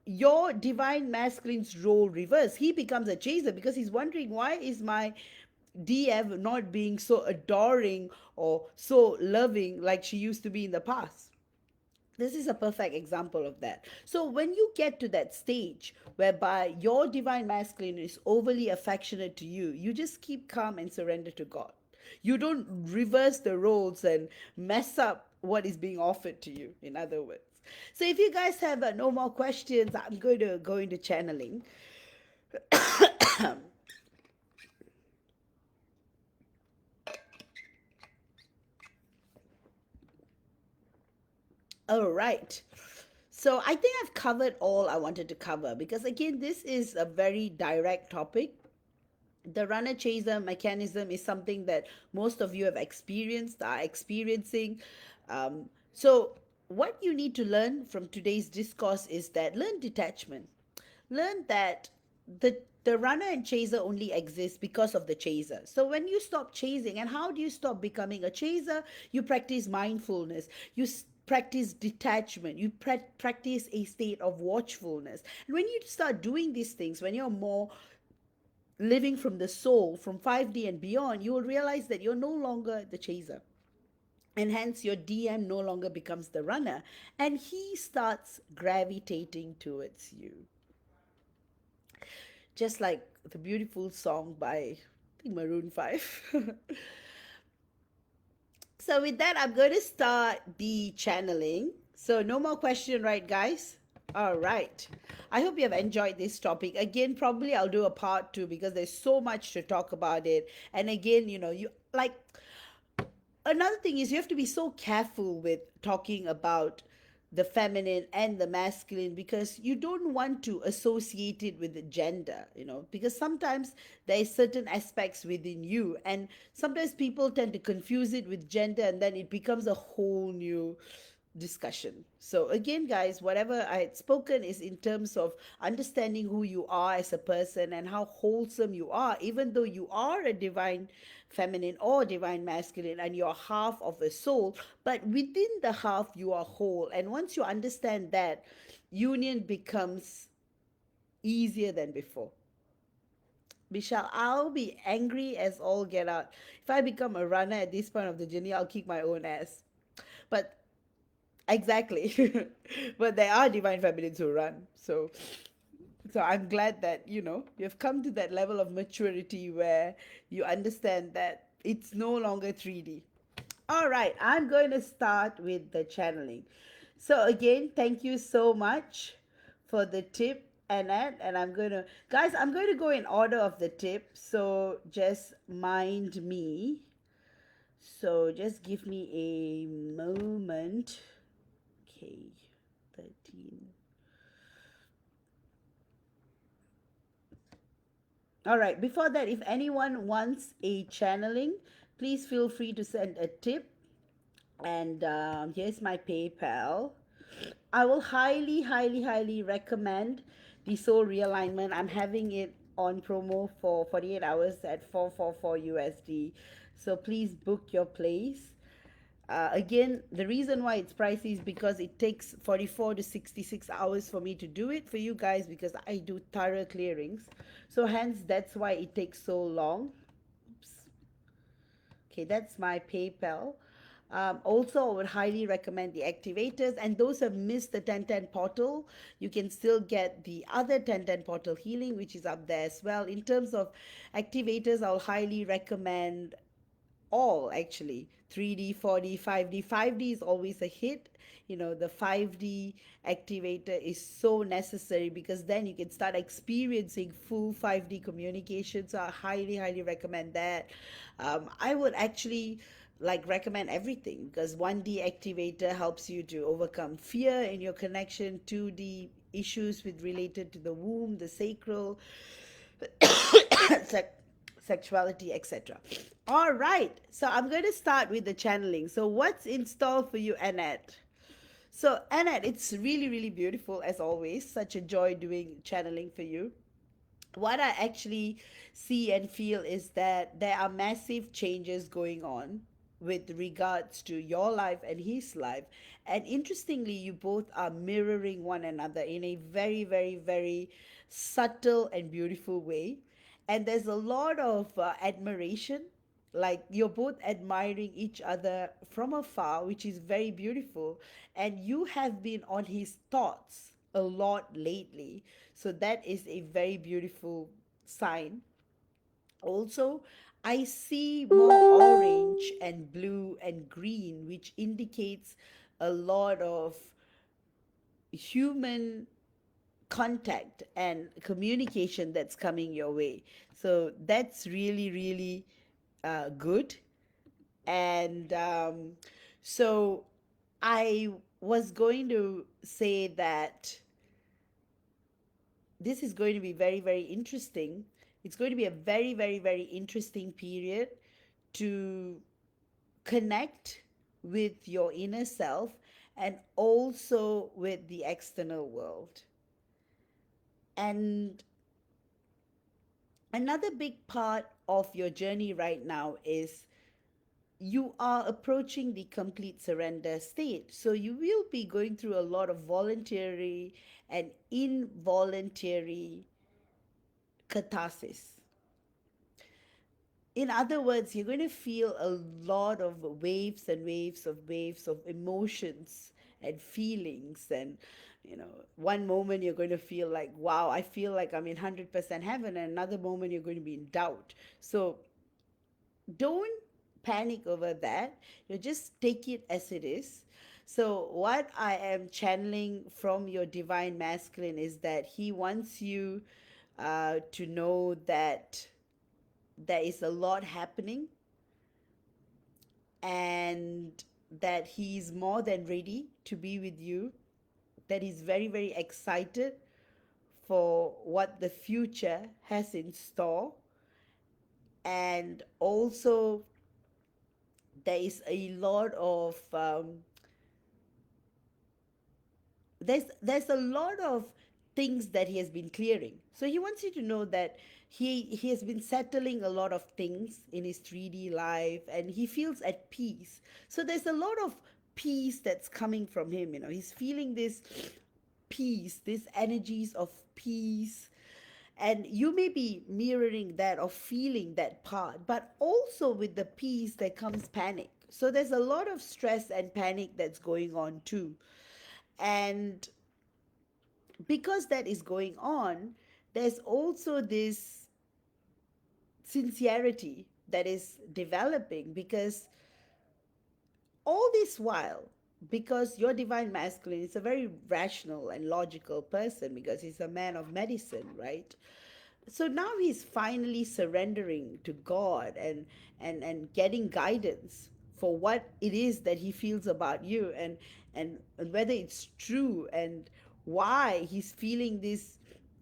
your divine masculine's role reverse. He becomes a chaser because he's wondering, why is my DF not being so adoring or so loving like she used to be in the past? This is a perfect example of that. So when you get to that stage whereby your divine masculine is overly affectionate to you, you just keep calm and surrender to God. You don't reverse the roles and mess up what is being offered to you, in other words. So if you guys have no more questions, I'm going to go into channeling. All right. So I think I've covered all I wanted to cover, because again, this is a very direct topic. The runner chaser mechanism is something that most of you have experienced, are experiencing. So what you need to learn from today's discourse is that learn detachment. Learn that the runner and chaser only exist because of the chaser. So when you stop chasing, and how do you stop becoming a chaser? You practice mindfulness. You practice detachment. You practice a state of watchfulness. And when you start doing these things, when you're more living from the soul, from 5D and beyond, you will realize that you're no longer the chaser. And hence your DM no longer becomes the runner, and he starts gravitating towards you. Just like the beautiful song by, I think, Maroon 5. So with that, I'm going to start the channeling. So no more question, right, guys? All right. I hope you have enjoyed this topic. Again, probably I'll do a part 2 because there's so much to talk about it. And again, you like, another thing is you have to be so careful with talking about the feminine and the masculine, because you don't want to associate it with the gender, because sometimes there is certain aspects within you, and sometimes people tend to confuse it with gender, and then it becomes a whole new discussion. So again, guys, whatever I had spoken is in terms of understanding who you are as a person and how wholesome you are, even though you are a divine feminine or divine masculine and you're half of a soul, but within the half you are whole. And once you understand that, union becomes easier than before. Michelle, I'll be angry as all get out. If I become a runner at this point of the journey, I'll kick my own ass. But exactly. But there are divine feminines who run. So I'm glad that, you've come to that level of maturity where you understand that it's no longer 3D. All right, I'm going to start with the channeling. So again, thank you so much for the tip, Annette. And I'm going to go in order of the tip. So just mind me. So just give me a moment. Okay, 13. All right, before that, if anyone wants a channeling, please feel free to send a tip. And here's my PayPal. I will highly, highly, highly recommend the Soul Realignment. I'm having it on promo for 48 hours at 444 USD. So please book your place. Again, the reason why it's pricey is because it takes 44 to 66 hours for me to do it for you guys, because I do thorough clearings. So hence, that's why it takes so long. Oops. Okay, that's my PayPal. Also, I would highly recommend the activators. And those who have missed the 1010 portal, you can still get the other 1010 portal healing, which is up there as well. In terms of activators, I'll highly recommend all, actually: 3D, 4D, 5D. 5D is always a hit. The 5D activator is so necessary, because then you can start experiencing full 5D communication. So I highly, highly recommend that. I would actually like recommend everything, because 1D activator helps you to overcome fear in your connection. 2D issues with related to the womb, the sacral, sexuality, etc. All right, so I'm going to start with the channeling. So what's in store for you, Annette? So Annette, it's really, really beautiful as always. Such a joy doing channeling for you. What I actually see and feel is that there are massive changes going on with regards to your life and his life. And interestingly, you both are mirroring one another in a very, very, very subtle and beautiful way. And there's a lot of admiration, like you're both admiring each other from afar, which is very beautiful. And you have been on his thoughts a lot lately, so that is a very beautiful sign. Also, I see more orange and blue and green, which indicates a lot of human contact and communication that's coming your way. So that's really, really good. And so I was going to say that this is going to be very, very interesting. It's going to be a very, very, very interesting period to connect with your inner self and also with the external world. And another big part of your journey right now is you are approaching the complete surrender state. So you will be going through a lot of voluntary and involuntary catharsis. In other words, you're going to feel a lot of waves and waves of emotions and feelings. And, one moment you're going to feel like, wow, I feel like I'm in 100% heaven. And another moment you're going to be in doubt. So don't panic over that. Just take it as it is. So, what I am channeling from your divine masculine is that he wants you to know that there is a lot happening, and that he's more than ready to be with you that he's very, very excited for what the future has in store. And also, there is a lot of there's a lot of things that he has been clearing. So he wants you to know that he has been settling a lot of things in his 3D life, and he feels at peace. So there's a lot of peace that's coming from him. He's feeling this peace, these energies of peace, and you may be mirroring that or feeling that part. But also with the peace there comes panic. So there's a lot of stress and panic that's going on too. And because that is going on, there's also this sincerity that is developing, because all this while, because your divine masculine is a very rational and logical person, because he's a man of medicine, right? So now he's finally surrendering to God, and getting guidance for what it is that he feels about you, and whether it's true, and why he's feeling this,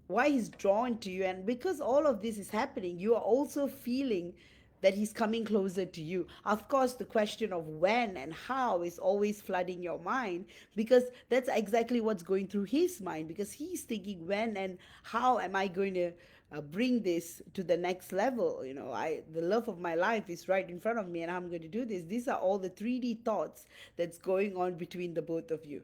why he's drawn to you. And because all of this is happening, you are also feeling that he's coming closer to you. Of course, the question of when and how is always flooding your mind, because that's exactly what's going through his mind, because he's thinking, when and how am I going to bring this to the next level? The love of my life is right in front of me, and I'm going to do this. These are all the 3D thoughts that's going on between the both of you.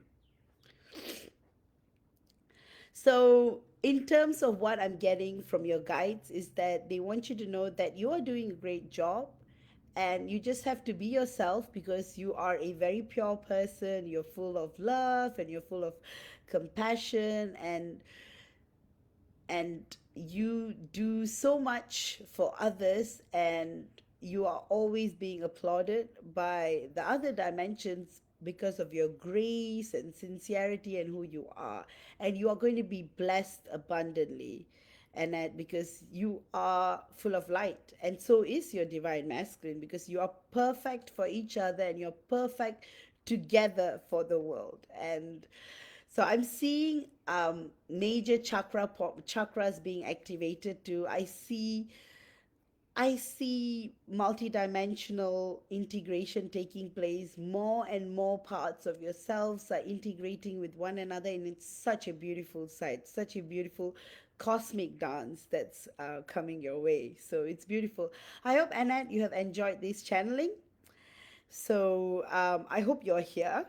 So, in terms of what I'm getting from your guides, is that they want you to know that you are doing a great job, and you just have to be yourself, because you are a very pure person. You're full of love, and you're full of compassion, and you do so much for others, and you are always being applauded by the other dimensions because of your grace and sincerity and who you are. And you are going to be blessed abundantly, and that because you are full of light, and so is your divine masculine, because you are perfect for each other, and you're perfect together for the world. And so I'm seeing major chakras being activated too. I see multidimensional integration taking place. More and more parts of yourselves are integrating with one another, and it's such a beautiful sight, such a beautiful cosmic dance that's coming your way. So it's beautiful. I hope, Annette, you have enjoyed this channeling. So I hope you're here.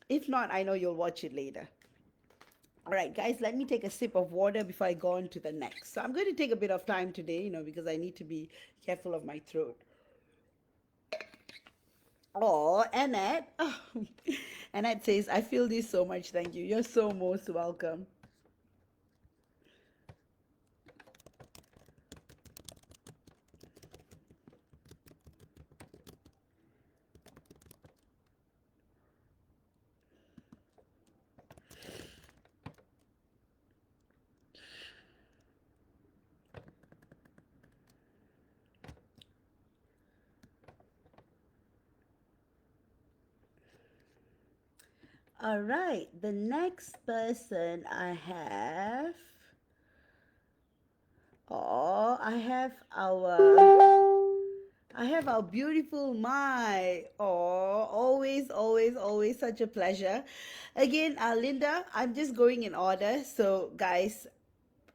If not, I know you'll watch it later. All right, guys, let me take a sip of water before I go on to the next. So I'm going to take a bit of time today, because I need to be careful of my throat. Oh, Annette. Oh, Annette says, I feel this so much. Thank you. You're so most welcome. All right, the next person oh, I have our beautiful Mai. Oh, always, always, always such a pleasure. Again, Linda, I'm just going in order. So, guys,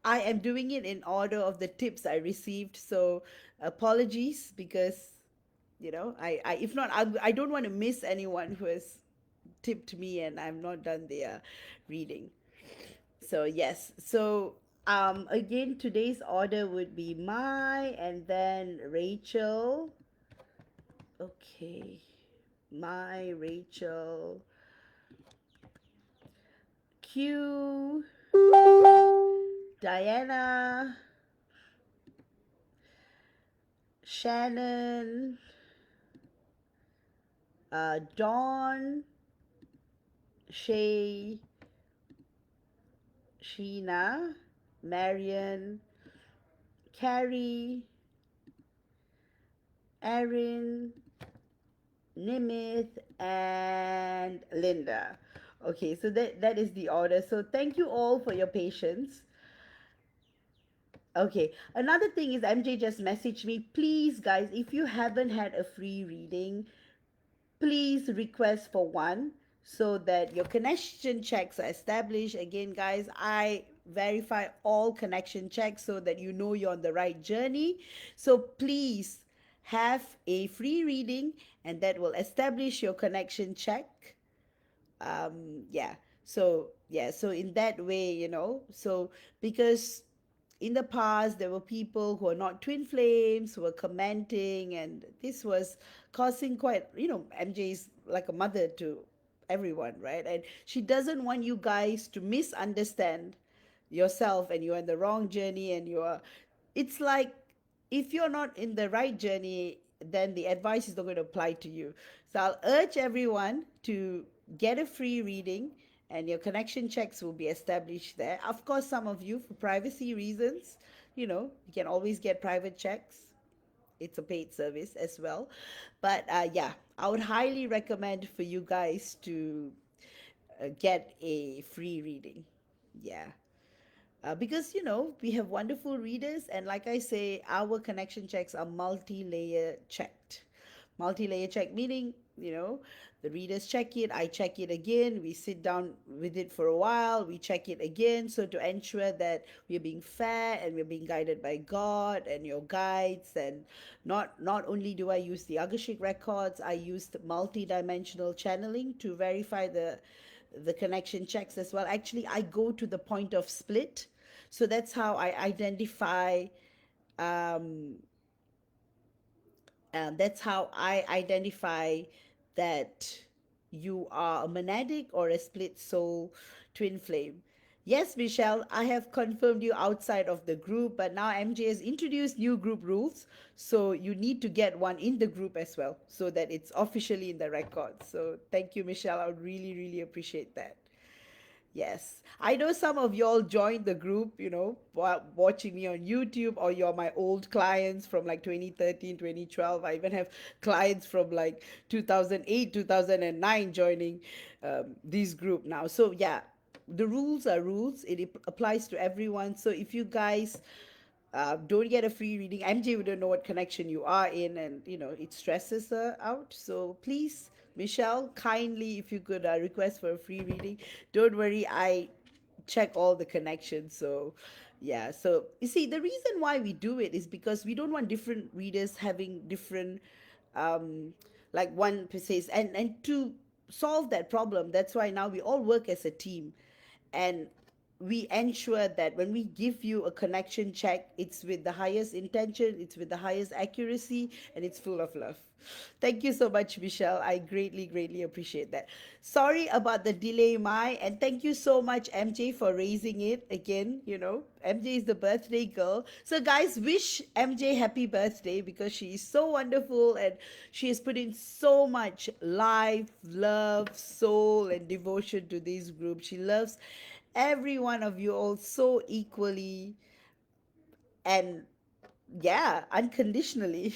I am doing it in order of the tips I received. So, apologies, because I if not, I don't want to miss anyone who has tipped me and I've not done their reading. So yes. So again, today's order would be Mai, and then Rachel. Okay. Mai, Rachel, Q, Diana, Shannon, Dawn, Shay, Sheena, Marion, Carrie, Erin, Nimith, and Linda. Okay, so that is the order. So thank you all for your patience. Okay, another thing is MJ just messaged me. Please, guys, if you haven't had a free reading, please request for one so that your connection checks are established. Again, guys, I verify all connection checks so that you know you're on the right journey. So please have a free reading, and that will establish your connection check. Yeah, so in that way, so because in the past there were people who are not twin flames who were commenting, and this was causing quite, MJ is like a mother to everyone, right? And she doesn't want you guys to misunderstand yourself, and you're in the wrong journey, and you're it's like, if you're not in the right journey, then the advice is not going to apply to you. So I'll urge everyone to get a free reading, and your connection checks will be established there. Of course, some of you, for privacy reasons, you can always get private checks. It's a paid service as well. But yeah, I would highly recommend for you guys to get a free reading. Yeah. Because we have wonderful readers, and like I say, our connection checks are multi-layer checked. Multi-layer check meaning, the readers check it, I check it again, we sit down with it for a while, we check it again, so to ensure that we're being fair and we're being guided by God and your guides. And not only do I use the Agashik records, I used multi-dimensional channeling to verify the connection checks as well. Actually, I go to the point of split. So that's how I identify, um, that you are a monadic or a split soul twin flame. Yes, Michelle, I have confirmed you outside of the group, but now MJ has introduced new group rules. So you need to get one in the group as well so that it's officially in the record. So thank you, Michelle. I would really, really appreciate that. Yes. I know some of y'all joined the group, watching me on YouTube, or you're my old clients from like 2013, 2012. I even have clients from like 2008, 2009 joining this group now. So, yeah, the rules are rules. It applies to everyone. So, if you guys don't get a free reading, MJ wouldn't know what connection you are in, and it stresses her out. So please, Michelle, kindly, if you could request for a free reading. Don't worry, I check all the connections. So yeah, so you see, the reason why we do it is because we don't want different readers having different, um like one says, and to solve that problem, that's why now we all work as a team. And we ensure that when we give you a connection check, it's with the highest intention, it's with the highest accuracy, and it's full of love. Thank you so much, Michelle. I greatly, greatly appreciate that. Sorry about the delay, Mai, and thank you so much, MJ, for raising it again. MJ is the birthday girl. So, guys, wish MJ happy birthday, because she is so wonderful, and she has put in so much life, love, soul, and devotion to this group. She loves every one of you all so equally, and yeah, unconditionally.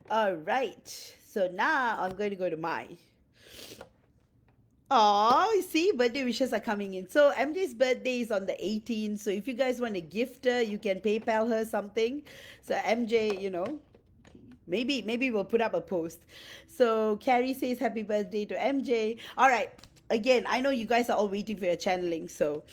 All right. So now I'm going to go to my. Oh, you see, birthday wishes are coming in. So MJ's birthday is on the 18th. So if you guys want to gift her, you can PayPal her something. So MJ, maybe we'll put up a post. So Carrie says happy birthday to MJ. All right. Again, I know you guys are all waiting for your channeling, so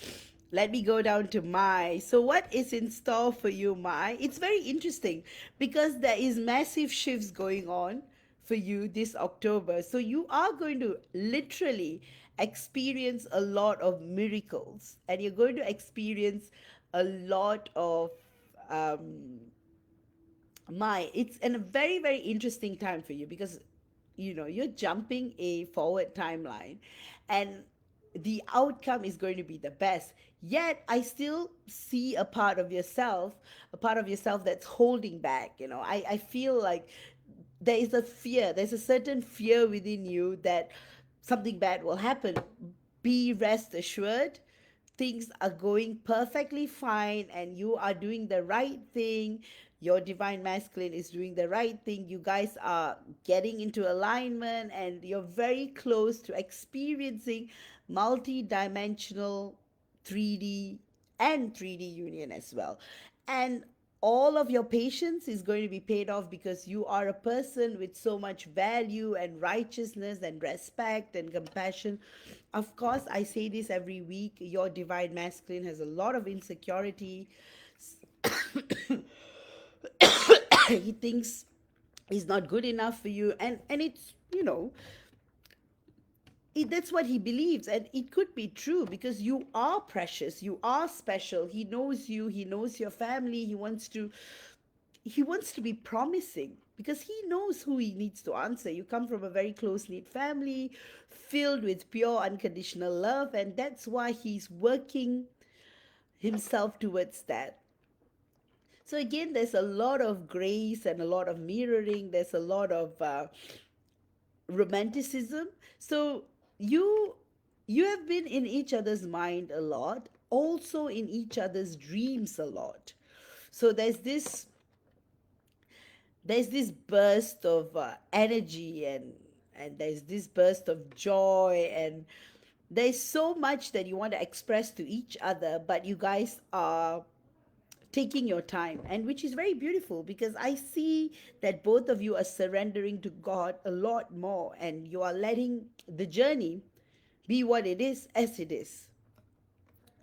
let me go down to Mai. So what is in store for you, Mai? It's very interesting because there is massive shifts going on for you this October. So you are going to literally experience a lot of miracles, and you're going to experience a lot of, um, it's a very, very interesting time for you, because you're jumping a forward timeline, and the outcome is going to be the best. Yet I still see a part of yourself that's holding back. I feel like there's a certain fear within you that something bad will happen. Be rest assured, things are going perfectly fine and you are doing the right thing. Your divine masculine is doing the right thing. You guys are getting into alignment and you're very close to experiencing multi-dimensional 3D and 3D union as well. And all of your patience is going to be paid off because you are a person with so much value and righteousness and respect and compassion. Of course, I say this every week, your divine masculine has a lot of insecurity. He thinks he's not good enough for you, and it's, that's what he believes, and it could be true because you are precious, you are special. He knows you, he knows your family. He wants to be promising because he knows who he needs to answer. You come from a very close knit family filled with pure unconditional love, and that's why he's working himself towards that. So again, there's a lot of grace and a lot of mirroring. There's a lot of romanticism. So you you have been in each other's mind a lot, also in each other's dreams a lot. So there's this burst of energy, and there's this burst of joy, and there's so much that you want to express to each other, but you guys are taking your time, and which is very beautiful because I see that both of you are surrendering to God a lot more, and you are letting the journey be what it is as it is.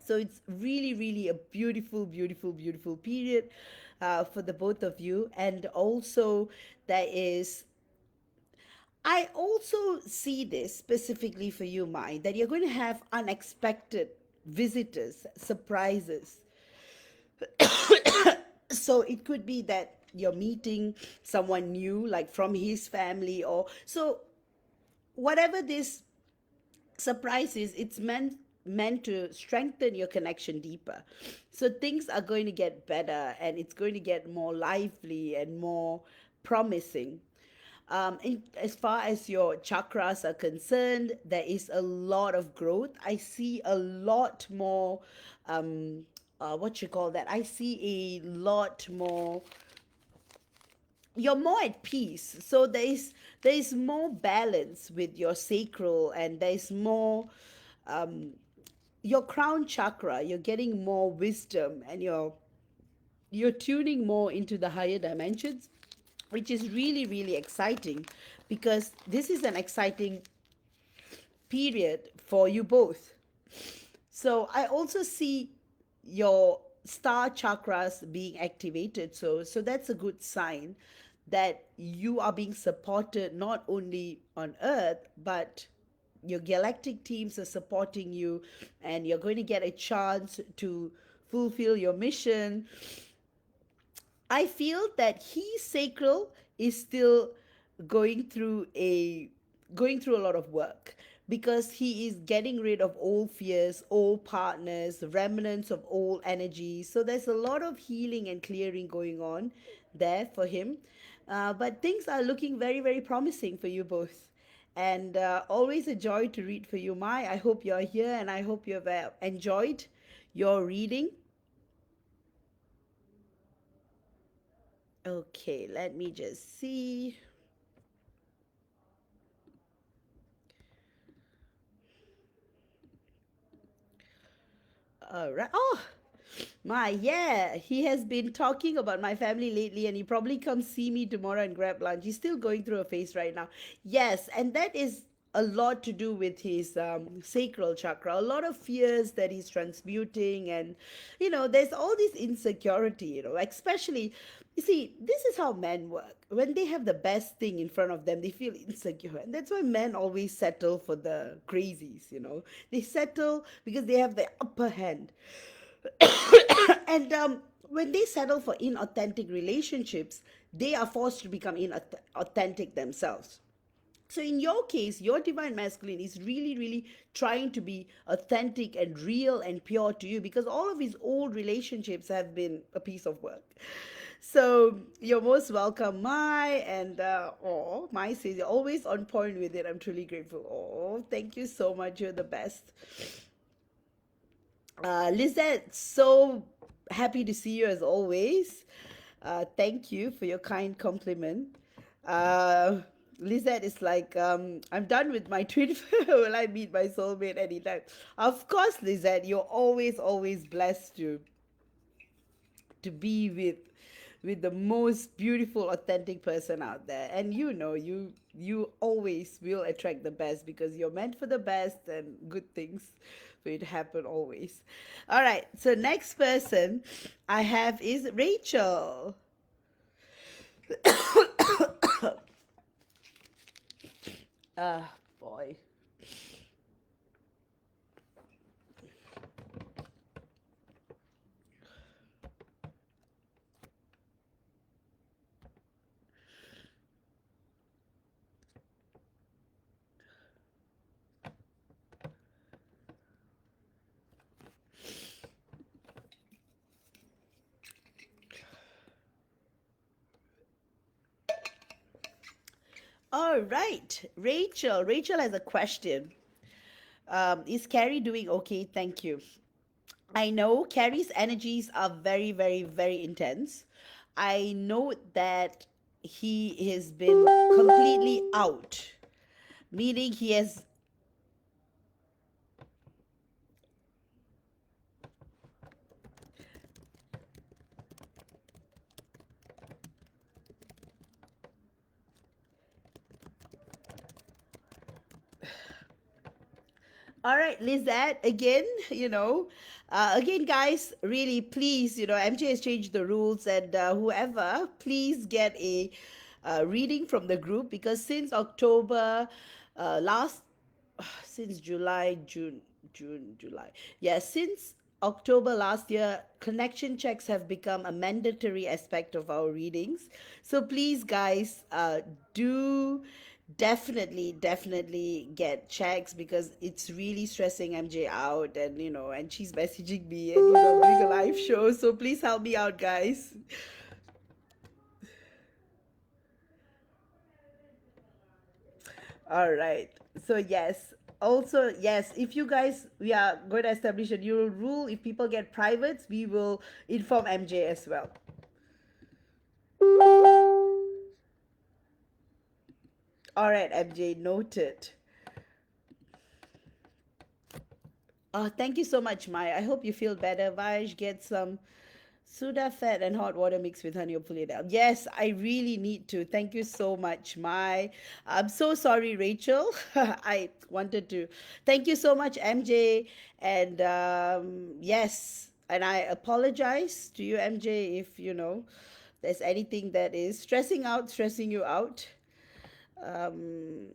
So it's really, really a beautiful, beautiful, beautiful period for the both of you. And also, there is, I also see this specifically for you, Mai, that you're going to have unexpected visitors, surprises. So it could be that you're meeting someone new, like from his family, or so whatever this surprise is, it's meant to strengthen your connection deeper. So things are going to get better and it's going to get more lively and more promising. As far as your chakras are concerned, there is a lot of growth. I see a lot more, what you call that? I see a lot more. You're more at peace. So there is more balance with your sacral, and there's more, your crown chakra. You're getting more wisdom, and you're tuning more into the higher dimensions, which is really, really exciting because this is an exciting period for you both. So I also see your star chakras being activated. So that's a good sign that you are being supported not only on earth, but your galactic teams are supporting you, and you're going to get a chance to fulfill your mission. I feel that his sacral is still going through a going through a lot of work because he is getting rid of old fears, old partners, remnants of old energies. So there's a lot of healing and clearing going on there for him. But things are looking very, very promising for you both. And always a joy to read for you, Mai. I hope you're here and I hope you've enjoyed your reading. Okay, let me just see. All right. Oh, yeah, he has been talking about my family lately, and he probably comes see me tomorrow and grab lunch. He's still going through a phase right now. Yes, and that is a lot to do with his sacral chakra. A lot of fears that he's transmuting, and there's all this insecurity. Especially, you see, this is how men work. When they have the best thing in front of them, they feel insecure, and that's why men always settle for the crazies. They settle because they have the upper hand. And when they settle for inauthentic relationships, they are forced to become inauthentic themselves. So in your case, your divine masculine is really, really trying to be authentic and real and pure to you because all of his old relationships have been a piece of work. So you're most welcome, Mai. And Mai says you're always on point with it. I'm truly grateful. Oh, thank you so much. You're the best. Lizette, so happy to see you as always. Thank you for your kind compliment. Uh, Lizette is like, I'm done with my twin. Will I meet my soulmate anytime? Of course, Lizette, you're always blessed to be with the most beautiful authentic person out there, and you always will attract the best because you're meant for the best and good things for it to happen always. All right, so next person I have is Rachel. Ah, boy. All right, Rachel has a question. Is Carrie doing okay? Thank you. I know Carrie's energies are very, very, very intense. I know that he has been completely out, meaning he has. All right, Lizette, again, again, guys, really, please, MJ has changed the rules, and whoever, please get a reading from the group because since October last since July. Yeah, since October last year, connection checks have become a mandatory aspect of our readings. So please, guys, do definitely get checks because it's really stressing MJ out, and and she's messaging me and doing a live show. So please help me out, guys. All right. So yes. Also, yes, if you guys we are going to establish a new rule. If people get privates, we will inform MJ as well. All right, MJ, noted. Thank you so much, Maya. I hope you feel better. Vaj, get some Sudafed and hot water mixed with honey or pull it out. Yes, I really need to. Thank you so much, Mai. I'm so sorry, Rachel. I wanted to. Thank you so much, MJ. And yes, and I apologize to you, MJ, if there's anything that is stressing you out. Um,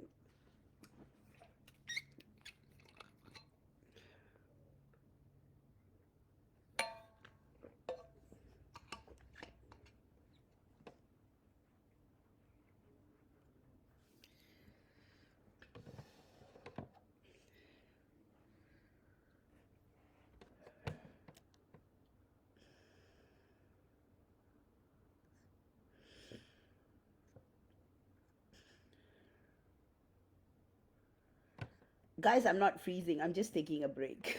Guys, I'm not freezing. I'm just taking a break.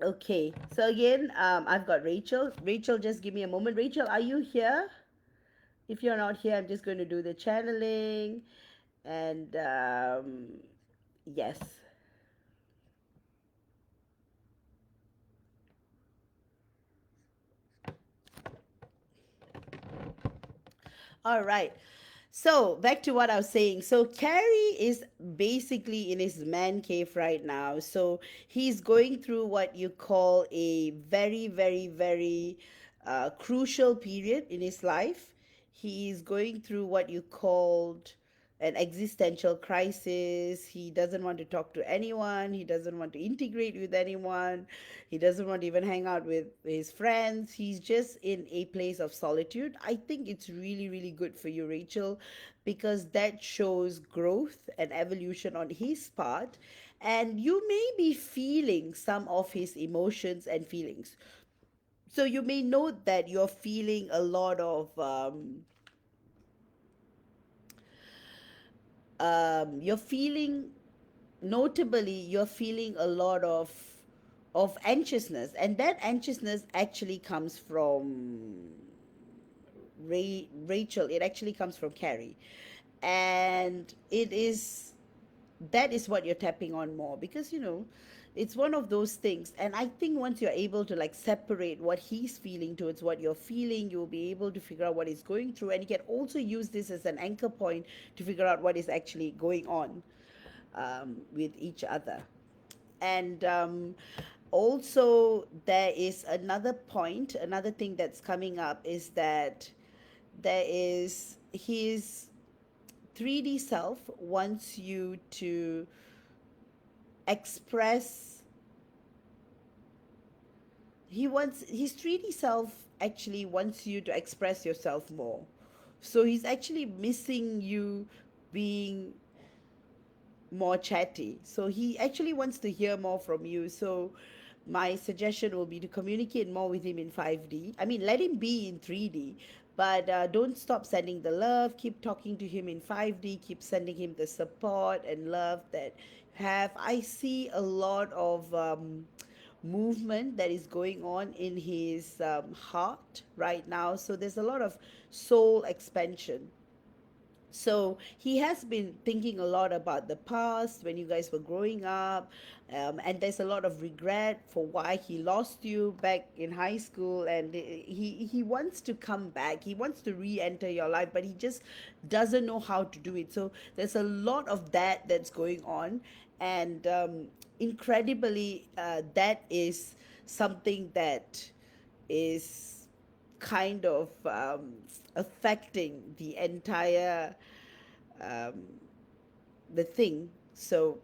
Okay, so again, I've got Rachel. Rachel, just give me a moment. Rachel, are you here? If you're not here, I'm just going to do the channeling. And yes. All right. So back to what I was saying. So Carrie is basically in his man cave right now. So he's going through what you call a very, very, very crucial period in his life. He's going through what you called an existential crisis. He doesn't want to talk to anyone. He doesn't want to integrate with anyone. He doesn't want to even hang out with his friends. He's just in a place of solitude. I think it's really, really good for you, Rachel, because that shows growth and evolution on his part. And you may be feeling some of his emotions and feelings. So you may note that you're feeling a lot of you're feeling notably you're feeling a lot of anxiousness, and that anxiousness actually comes from Rachel. It actually comes from Carrie, and it is that is what you're tapping on more, because it's one of those things. And I think once you're able to like separate what he's feeling towards what you're feeling, you'll be able to figure out what he's going through, and you can also use this as an anchor point to figure out what is actually going on with each other. And also, there is another point, another thing that's coming up is that there is his 3D self wants you to express, his 3D self actually wants you to express yourself more. So he's actually missing you being more chatty. So he actually wants to hear more from you. So my suggestion will be to communicate more with him in 5D. I mean, let him be in 3D, but don't stop sending the love. Keep talking to him in 5D. Keep sending him the support and love that you have. I see a lot of movement that is going on in his heart right now. So there's a lot of soul expansion. So he has been thinking a lot about the past when you guys were growing up, and there's a lot of regret for why he lost you back in high school, and he wants to come back. He wants to re-enter your life, but he just doesn't know how to do it. So there's a lot of that that's going on, and incredibly, that is something that is kind of affecting the entire um, the thing. So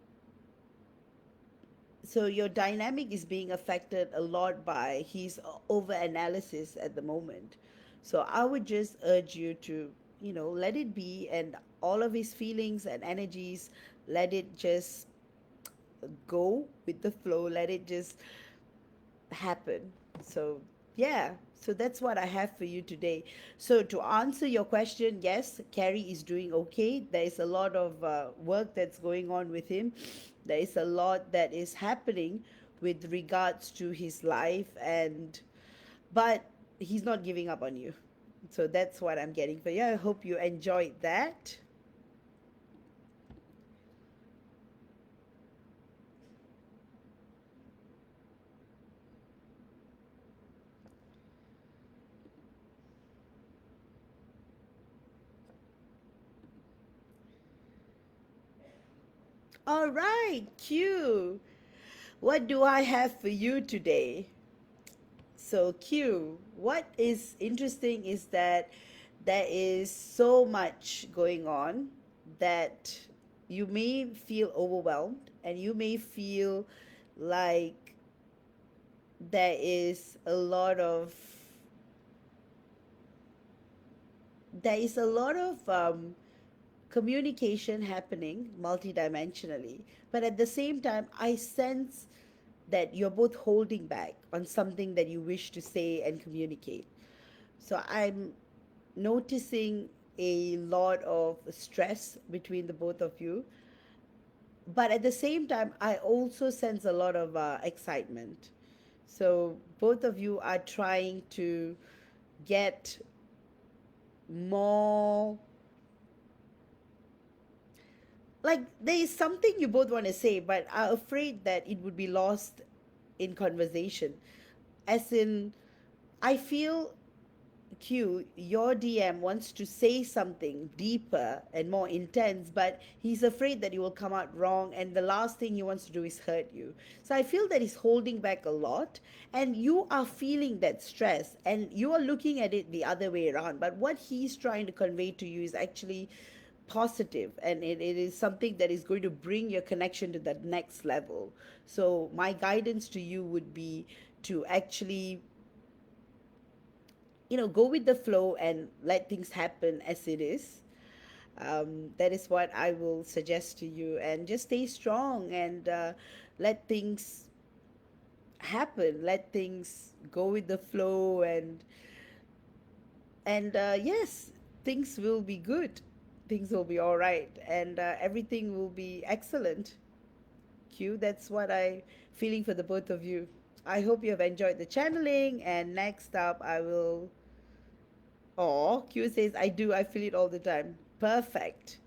your dynamic is being affected a lot by his over analysis at the moment. So I would just urge you to let it be, and all of his feelings and energies, let it just go with the flow, let it just happen. So, yeah, so that's what I have for you today. So, to answer your question, yes, Carrie is doing okay. There is a lot of work that's going on with him, there is a lot that is happening with regards to his life, and but he's not giving up on you. So, that's what I'm getting for you. I hope you enjoyed that. All right, Q. What do I have for you today? So, Q, what is interesting is that there is so much going on that you may feel overwhelmed, and you may feel like there is a lot of communication happening multidimensionally, but at the same time I sense that you're both holding back on something that you wish to say and communicate. So I'm noticing a lot of stress between the both of you, but at the same time I also sense a lot of excitement. So both of you are trying to get more, like there is something you both want to say but are afraid that it would be lost in conversation. As in, I feel, Q, your DM wants to say something deeper and more intense, but he's afraid that it will come out wrong, and the last thing he wants to do is hurt you. So I feel that he's holding back a lot, and you are feeling that stress, and you are looking at it the other way around. But what he's trying to convey to you is actually positive, and it is something that is going to bring your connection to that next level. So my guidance to you would be to actually go with the flow and let things happen as it is. That is what I will suggest to you, and just stay strong, and let things happen, let things go with the flow, and yes, things will be good, things will be all right, and everything will be excellent. Q. That's what I feeling for the both of you. I hope you have enjoyed the channeling. And next up, I will. Oh, Q says, I do. I feel it all the time. Perfect.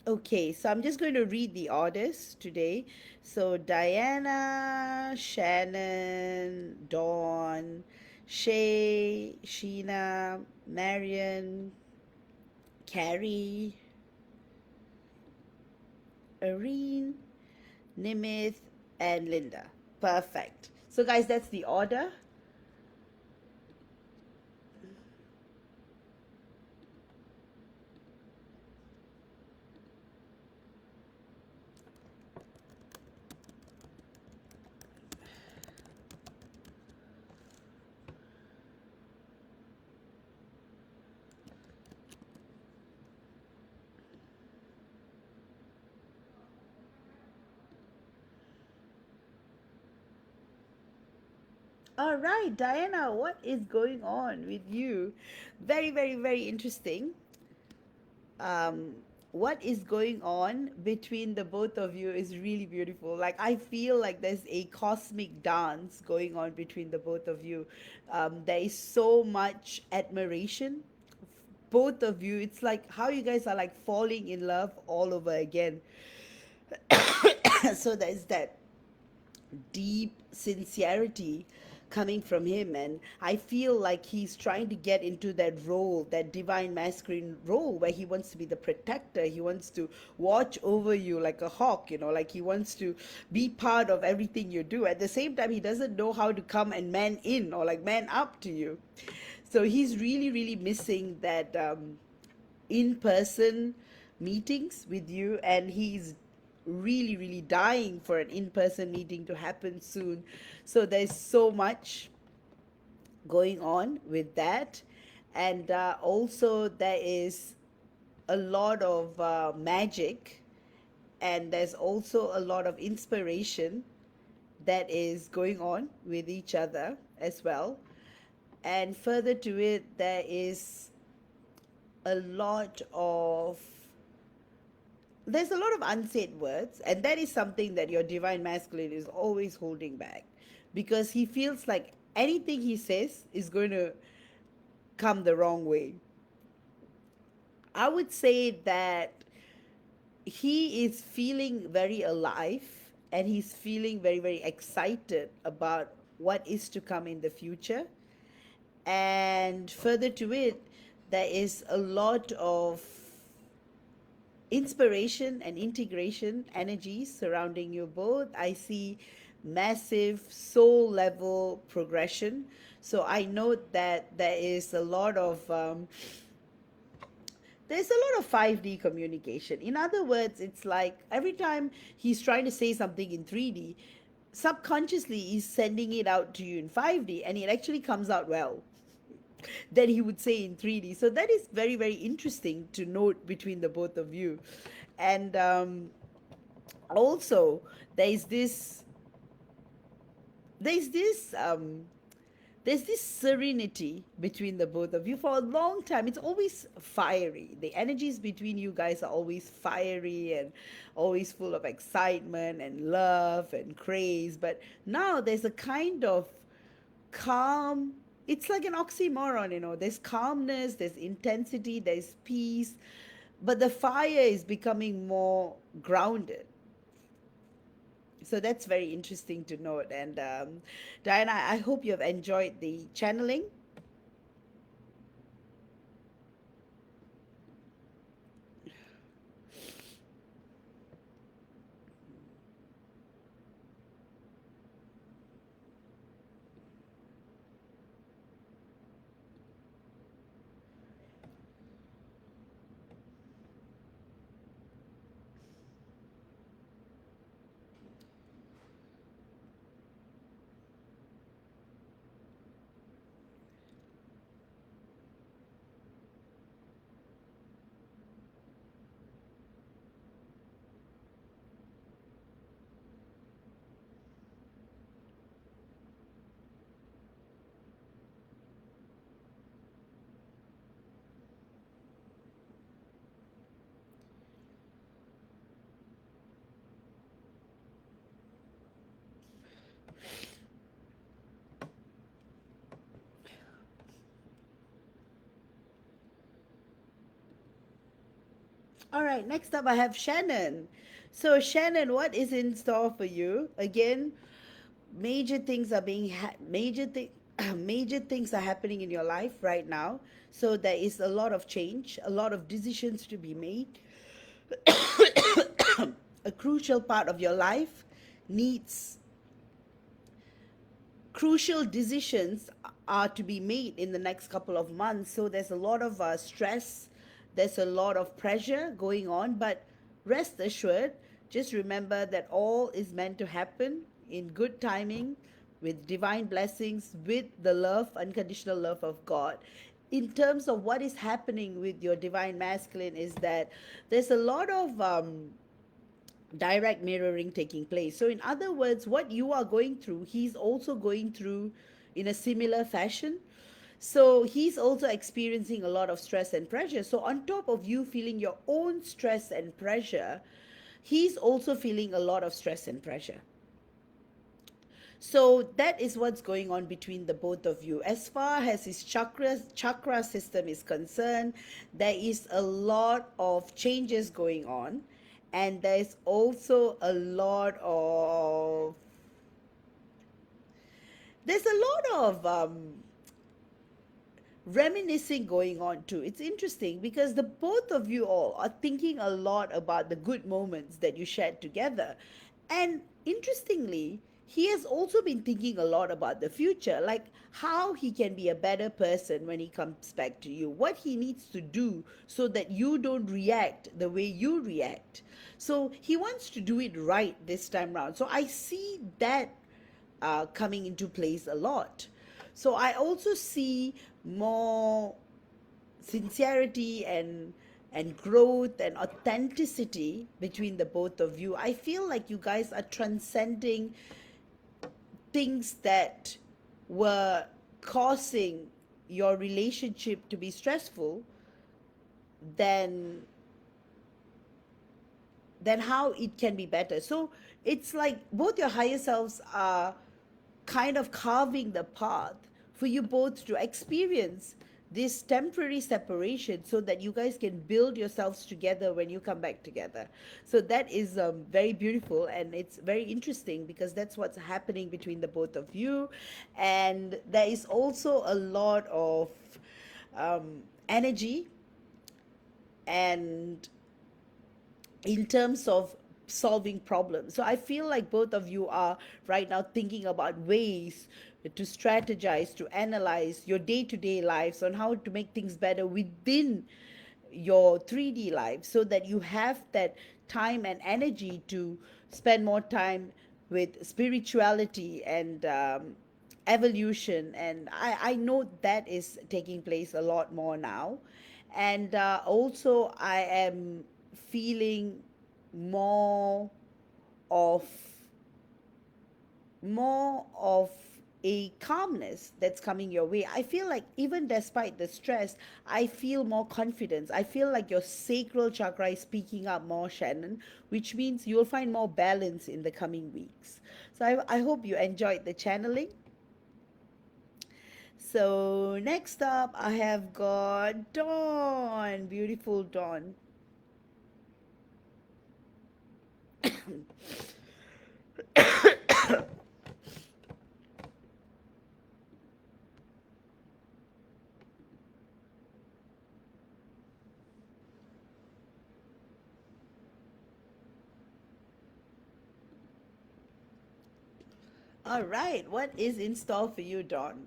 Okay, so I'm just going to read the orders today. So Diana, Shannon, Dawn, Shay, Sheena, Marion, Carrie, Irene, Nimith, and Linda. Perfect. So, guys, that's the order. All right, Diana, what is going on with you? Very, very, very interesting. um, what is going on between the both of you is really beautiful. Like, I feel like there's a cosmic dance going on between the both of you. There is so much admiration. Both of you, it's like how you guys are like falling in love all over again. So there's that deep sincerity coming from him, and I feel like he's trying to get into that role, that divine masculine role, where he wants to be the protector. He wants to watch over you like a hawk, like he wants to be part of everything you do. At the same time, he doesn't know how to come and man in or like man up to you. So he's really, really missing that in person meetings with you, and he's really, really dying for an in person meeting to happen soon. So there's so much going on with that. And also, there is a lot of magic, and there's also a lot of inspiration that is going on with each other as well. And further to it, there is a lot of there's a lot of unsaid words, and that is something that your divine masculine is always holding back, because he feels like anything he says is going to come the wrong way. I would say that he is feeling very alive, and he's feeling very, very excited about what is to come in the future. And further to it, there is a lot of inspiration and integration energies surrounding you both. I see massive soul level progression. So I know that there's a lot of 5D communication. In other words, it's like every time he's trying to say something in 3D, subconsciously he's sending it out to you in 5D, and it actually comes out well than he would say in 3D. So that is very, very interesting to note between the both of you. And also, there is this, there's this, there's this serenity between the both of you for a long time. It's always fiery. The energies between you guys are always fiery and always full of excitement and love and craze. But now there's a kind of calm. It's like an oxymoron, there's calmness, there's intensity, there's peace, but the fire is becoming more grounded. So that's very interesting to note. And Diana, I hope you have enjoyed the channeling. All right, next up I have Shannon. So, Shannon, what is in store for you? Again, major things are being major things are happening in your life right now. So there is a lot of change, a lot of decisions to be made. A crucial part of your life needs crucial decisions are to be made in the next couple of months. So there's a lot of stress, there's a lot of pressure going on, but rest assured, just remember that all is meant to happen in good timing, with divine blessings, with the love, unconditional love of God. In terms of what is happening with your divine masculine, is that there's a lot of direct mirroring taking place. So, in other words, what you are going through, he's also going through in a similar fashion. So, he's also experiencing a lot of stress and pressure. So, on top of you feeling your own stress and pressure, he's also feeling a lot of stress and pressure. So that is what's going on between the both of you. As far as his chakra system is concerned, there is a lot of changes going on, and there's also a lot of there's a lot of reminiscing going on too. It's interesting because the both of you all are thinking a lot about the good moments that you shared together. And interestingly, he has also been thinking a lot about the future, like how he can be a better person when he comes back to you, what he needs to do so that you don't react the way you react. So he wants to do it right this time round. So I see that coming into place a lot. So I also see more sincerity and growth and authenticity between the both of you. I feel like you guys are transcending things that were causing your relationship to be stressful than how it can be better. So it's like both your higher selves are kind of carving the path for you both to experience this temporary separation so that you guys can build yourselves together when you come back together. So that is very beautiful, and it's very interesting because that's what's happening between the both of you. And there is also a lot of energy and in terms of solving problems. So I feel like both of you are right now thinking about ways to strategize, to analyze your day to day lives on how to make things better within your 3D life so that you have that time and energy to spend more time with spirituality and evolution. And I know that is taking place a lot more now. And also, I am feeling more of more of a calmness that's coming your way. I feel like even despite the stress, I feel more confidence. I feel like your sacral chakra is speaking up more, Shannon, which means you'll find more balance in the coming weeks. So I hope you enjoyed the channeling. So next up, I have got Dawn, beautiful Dawn. All right, what is in store for you, Dawn?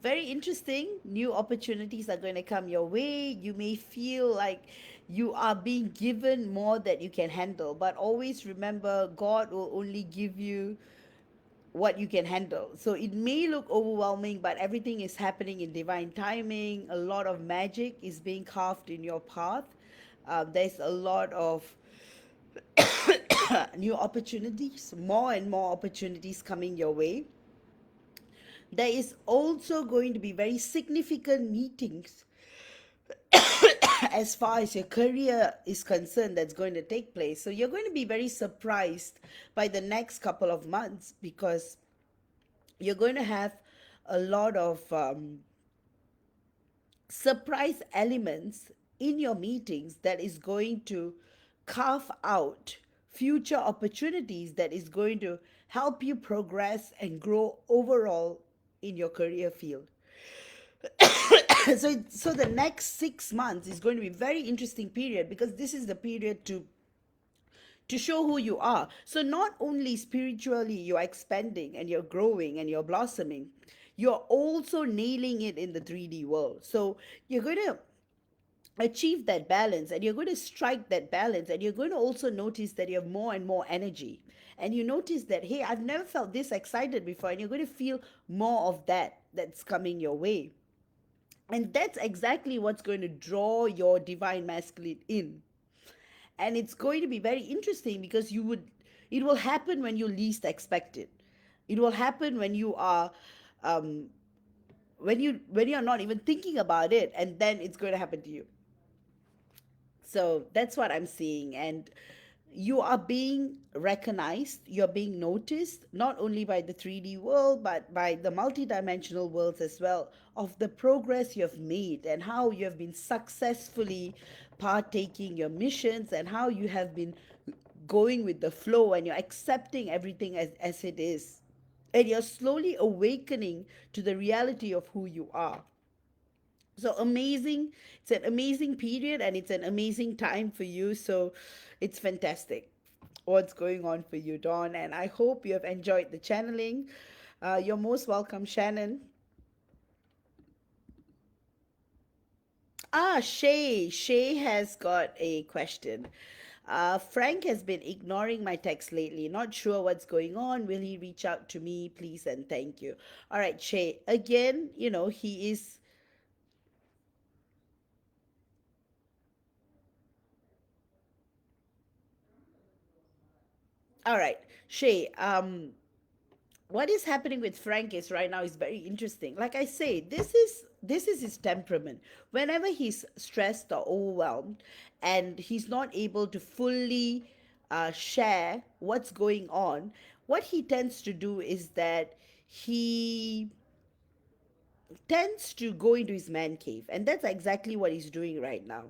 Very interesting. New opportunities are going to come your way. You may feel like you are being given more that you can handle, but always remember God will only give you what you can handle. So it may look overwhelming, but everything is happening in divine timing. A lot of magic is being carved in your path. There's a lot of new opportunities, more and more opportunities coming your way. There is also going to be very significant meetings as far as your career is concerned that's going to take place. So you're going to be very surprised by the next couple of months because you're going to have a lot of surprise elements in your meetings that is going to carve out future opportunities that is going to help you progress and grow overall in your career field. So the next 6 months is going to be very interesting period, because this is the period to show who you are. So not only spiritually you're expanding and you're growing and you're blossoming, you're also nailing it in the 3D world. So you're going to achieve that balance, and you're going to strike that balance, and you're going to also notice that you have more and more energy, and you notice that, hey, I've never felt this excited before, and you're going to feel more of that that's coming your way. And that's exactly what's going to draw your divine masculine in. And it's going to be very interesting, because it will happen when you least expect it. It will happen when you are um, when you're not even thinking about it, and then it's going to happen to you. So that's what I'm seeing. And you are being recognized, you're being noticed, not only by the 3D world, but by the multidimensional worlds as well, of the progress you have made and how you have been successfully partaking your missions, and how you have been going with the flow, and you're accepting everything as it is. And you're slowly awakening to the reality of who you are. So amazing. It's an amazing period, and it's an amazing time for you. So it's fantastic what's going on for you, Dawn. And I hope you have enjoyed the channeling. You're most welcome, Shannon. Shay has got a question. Frank has been ignoring my text lately. Not sure what's going on. Will he reach out to me, please, and thank you? All right, Shay. Again, he is. All right, Shay. What is happening with Frank is right now is very interesting. Like I say, this is his temperament. Whenever he's stressed or overwhelmed, and he's not able to fully share what's going on, what he tends to do is that he tends to go into his man cave, and that's exactly what he's doing right now.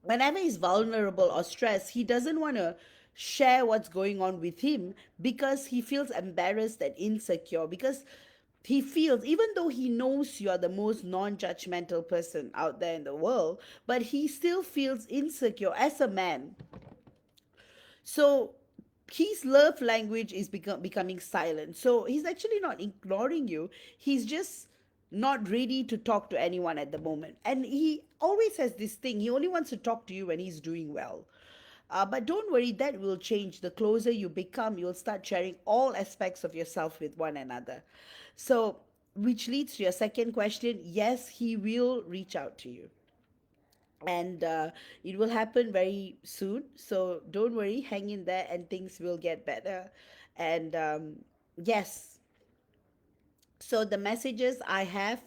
Whenever he's vulnerable or stressed, he doesn't want to share what's going on with him, because he feels embarrassed and insecure, because he feels, even though he knows you are the most non-judgmental person out there in the world, but he still feels insecure as a man. So his love language is becoming silent. So he's actually not ignoring you. He's just not ready to talk to anyone at the moment. And he always has this thing. He only wants to talk to you when he's doing well. But don't worry, that will change. The closer you become, you'll start sharing all aspects of yourself with one another. So, which leads to your second question. Yes, he will reach out to you, and it will happen very soon. So don't worry, hang in there, and things will get better. And yes, so the messages I have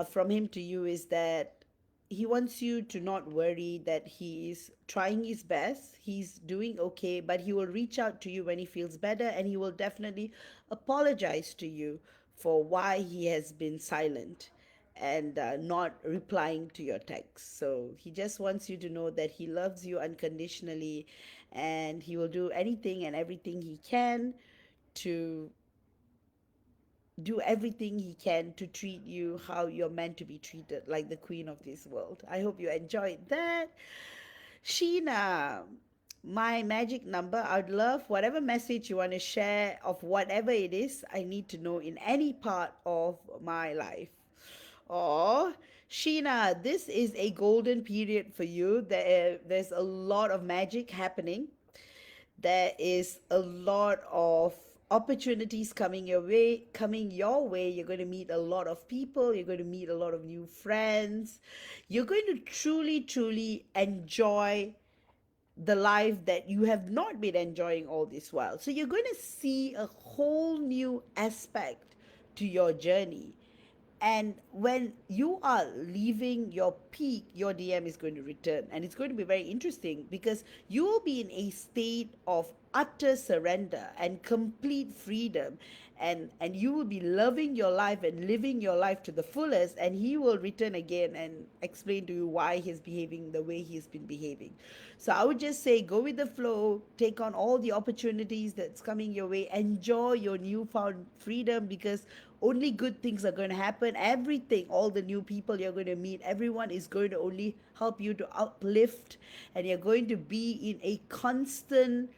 from him to you is that he wants you to not worry, that he is trying his best, he's doing okay, but he will reach out to you when he feels better, and he will definitely apologize to you for why he has been silent and not replying to your text. So he just wants you to know that he loves you unconditionally, and he will do anything and everything he can to do everything he can to treat you how you're meant to be treated, like the queen of this world. I hope you enjoyed that. Sheena, my magic number, I'd love whatever message you want to share of whatever it is I need to know in any part of my life. Oh, Sheena, this is a golden period for you. There's a lot of magic happening. There is a lot of opportunities coming your way. You're going to meet a lot of people, you're going to meet a lot of new friends. You're going to truly enjoy the life that you have not been enjoying all this while. So you're going to see a whole new aspect to your journey. And when you are leaving your peak, your DM is going to return. And it's going to be very interesting, because you will be in a state of utter surrender and complete freedom, and you will be loving your life and living your life to the fullest, and he will return again and explain to you why he's behaving the way he's been behaving. So I would just say go with the flow, take on all the opportunities that's coming your way, enjoy your newfound freedom, because only good things are going to happen. Everything, all the new people you're going to meet, everyone is going to only help you to uplift, and you're going to be in a constant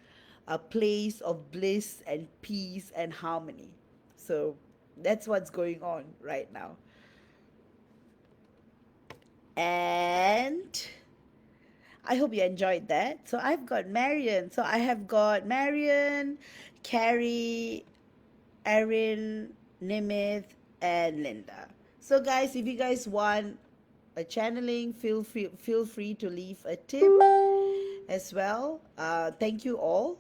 place of bliss and peace and harmony. So that's what's going on right now. And I hope you enjoyed that. So I've got Marion. So I have got Marion, Carrie, Erin, Nimith, and Linda. So guys, if you guys want a channeling, feel free to leave a tip as well. Thank you all.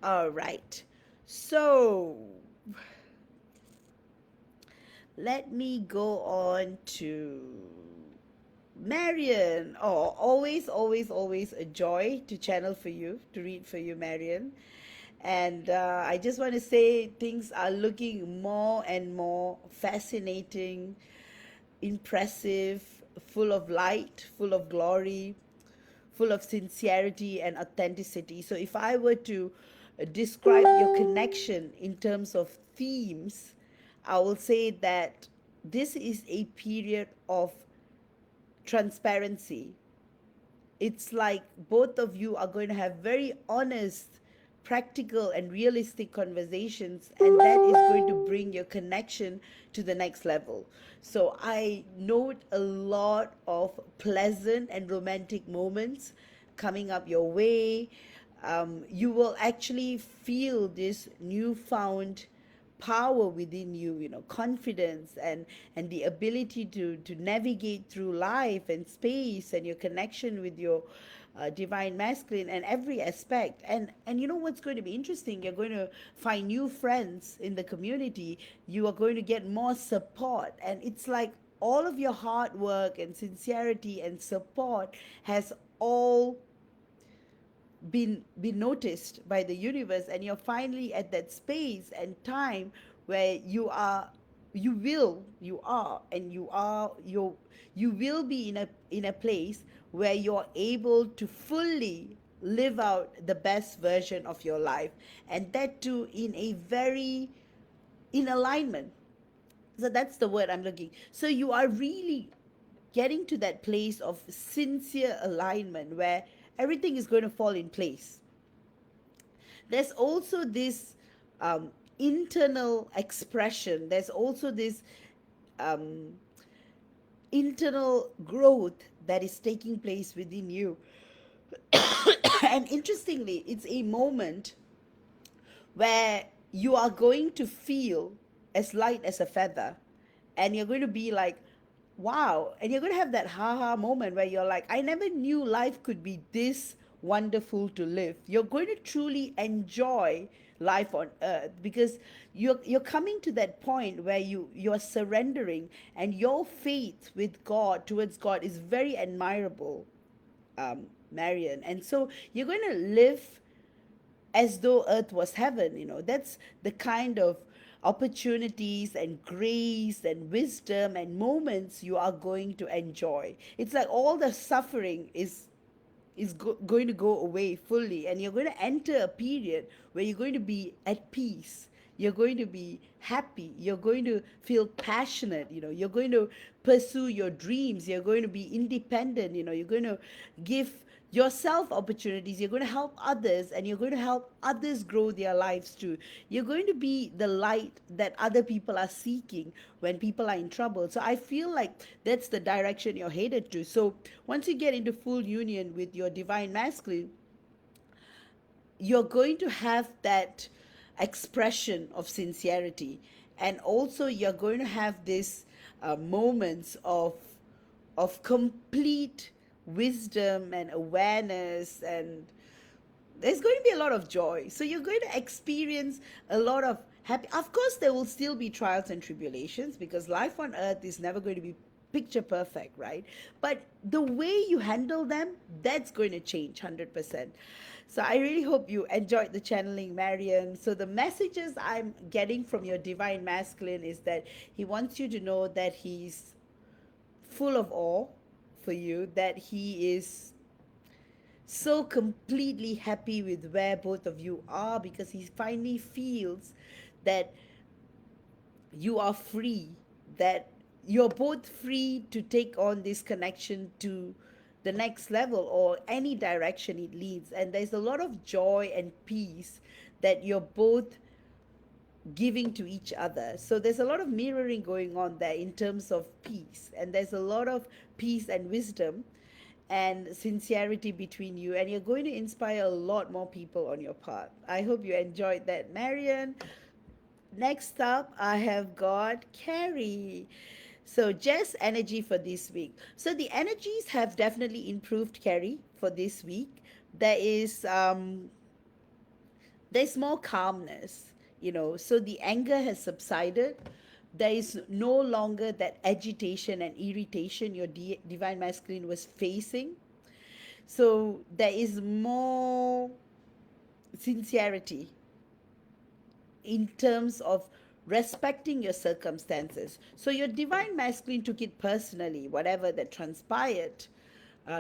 All right. So let me go on to Marion. Oh, always a joy to channel for you, to read for you, Marion. And I just want to say things are looking more and more fascinating, impressive, full of light, full of glory, full of sincerity and authenticity. So if I were to describe your connection in terms of themes, I will say that this is a period of transparency. It's like both of you are going to have very honest, practical, and realistic conversations, and that is going to bring your connection to the next level. So I note a lot of pleasant and romantic moments coming up your way. You will actually feel this newfound power within you, confidence and the ability to navigate through life and space, and your connection with your divine masculine and every aspect. And you know what's going to be interesting, you're going to find new friends in the community. You are going to get more support, and it's like all of your hard work and sincerity and support has all been noticed by the universe, and you're finally at that space and time where you will be in a place where you're able to fully live out the best version of your life, and that too in a very in alignment. So that's the word I'm looking. So you are really getting to that place of sincere alignment where everything is going to fall in place. There's also this internal expression, there's also this um, internal growth that is taking place within you. And interestingly, it's a moment where you are going to feel as light as a feather, and you're going to be like, wow, and you're going to have that haha moment where you're like, I never knew life could be this wonderful to live. You're going to truly enjoy life on earth, because you're coming to that point where you're surrendering, and your faith with God, towards God, is very admirable, Marion. And so you're going to live as though earth was heaven. That's the kind of opportunities and grace and wisdom and moments you are going to enjoy. It's like all the suffering is going to go away fully, and you're going to enter a period where you're going to be at peace, you're going to be happy, you're going to feel passionate, you're going to pursue your dreams, you're going to be independent, you're going to give yourself opportunities, you're going to help others, and you're going to help others grow their lives too. You're going to be the light that other people are seeking when people are in trouble. So I feel like that's the direction you're headed to. So once you get into full union with your divine masculine, you're going to have that expression of sincerity, and also you're going to have this moments of complete wisdom and awareness, and there's going to be a lot of joy. So you're going to experience a lot of happy. Of course, there will still be trials and tribulations, because life on earth is never going to be picture perfect, right? But the way you handle them, that's going to change 100%. So I really hope you enjoyed the channeling, Marian. So the messages I'm getting from your divine masculine is that he wants you to know that he's full of awe for you, that he is so completely happy with where both of you are, because he finally feels that you are free, that you're both free to take on this connection to the next level or any direction it leads. And there's a lot of joy and peace that you're both giving to each other. So there's a lot of mirroring going on there in terms of peace. And there's a lot of peace and wisdom and sincerity between you. And you're going to inspire a lot more people on your path. I hope you enjoyed that, Marian. Next up, I have got Carrie. So, just energy for this week. So, the energies have definitely improved, Carrie, for this week. There is there's more calmness, so the anger has subsided. There is no longer that agitation and irritation your divine masculine was facing. So there is more sincerity in terms of respecting your circumstances. So your divine masculine took it personally, whatever that transpired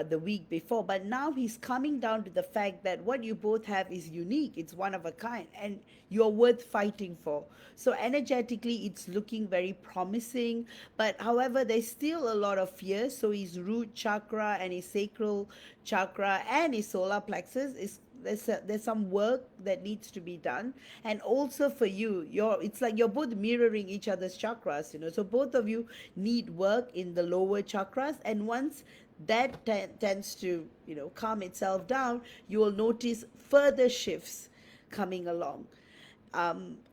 the week before. But now he's coming down to the fact that what you both have is unique, it's one of a kind, and you're worth fighting for. So energetically, it's looking very promising. But however, there's still a lot of fear. So his root chakra and his sacral chakra and his solar plexus is there's some work that needs to be done. And also for you, it's like you're both mirroring each other's chakras, so both of you need work in the lower chakras. And once that tends to calm itself down, you will notice further shifts coming along.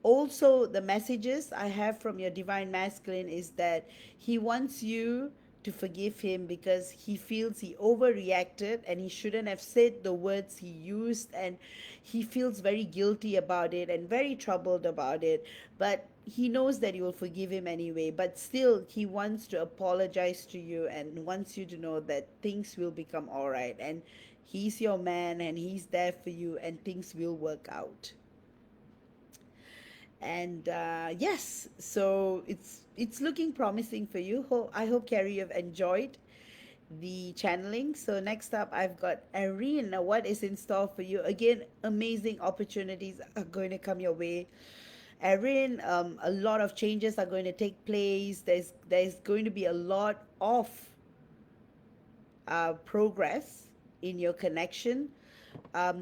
Also, the messages I have from your divine masculine is that he wants you to forgive him because he feels he overreacted and he shouldn't have said the words he used, and he feels very guilty about it and very troubled about it. But he knows that you will forgive him anyway, but still he wants to apologize to you and wants you to know that things will become all right, and he's your man and he's there for you and things will work out. And yes, so it's looking promising for you. I hope, Carrie, you've enjoyed the channeling. So next up, I've got Erin. Now, what is in store for you? Again, amazing opportunities are going to come your way, Erin. A lot of changes are going to take place. There's going to be a lot of progress in your connection.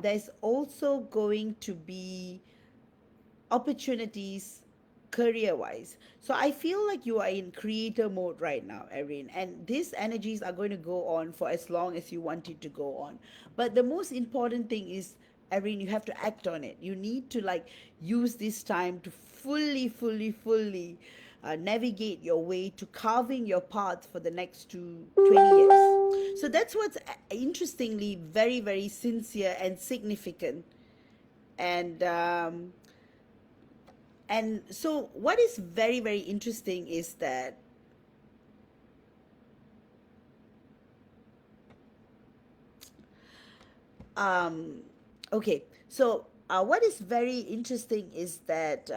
There's also going to be opportunities career wise. So I feel like you are in creator mode right now, Erin, and these energies are going to go on for as long as you want it to go on. But the most important thing is, Erin, you have to act on it. You need to use this time to fully navigate your way to carving your path for the next 20 years. So that's what's interestingly very sincere and significant. And so what is very interesting is that okay, so what is very interesting is that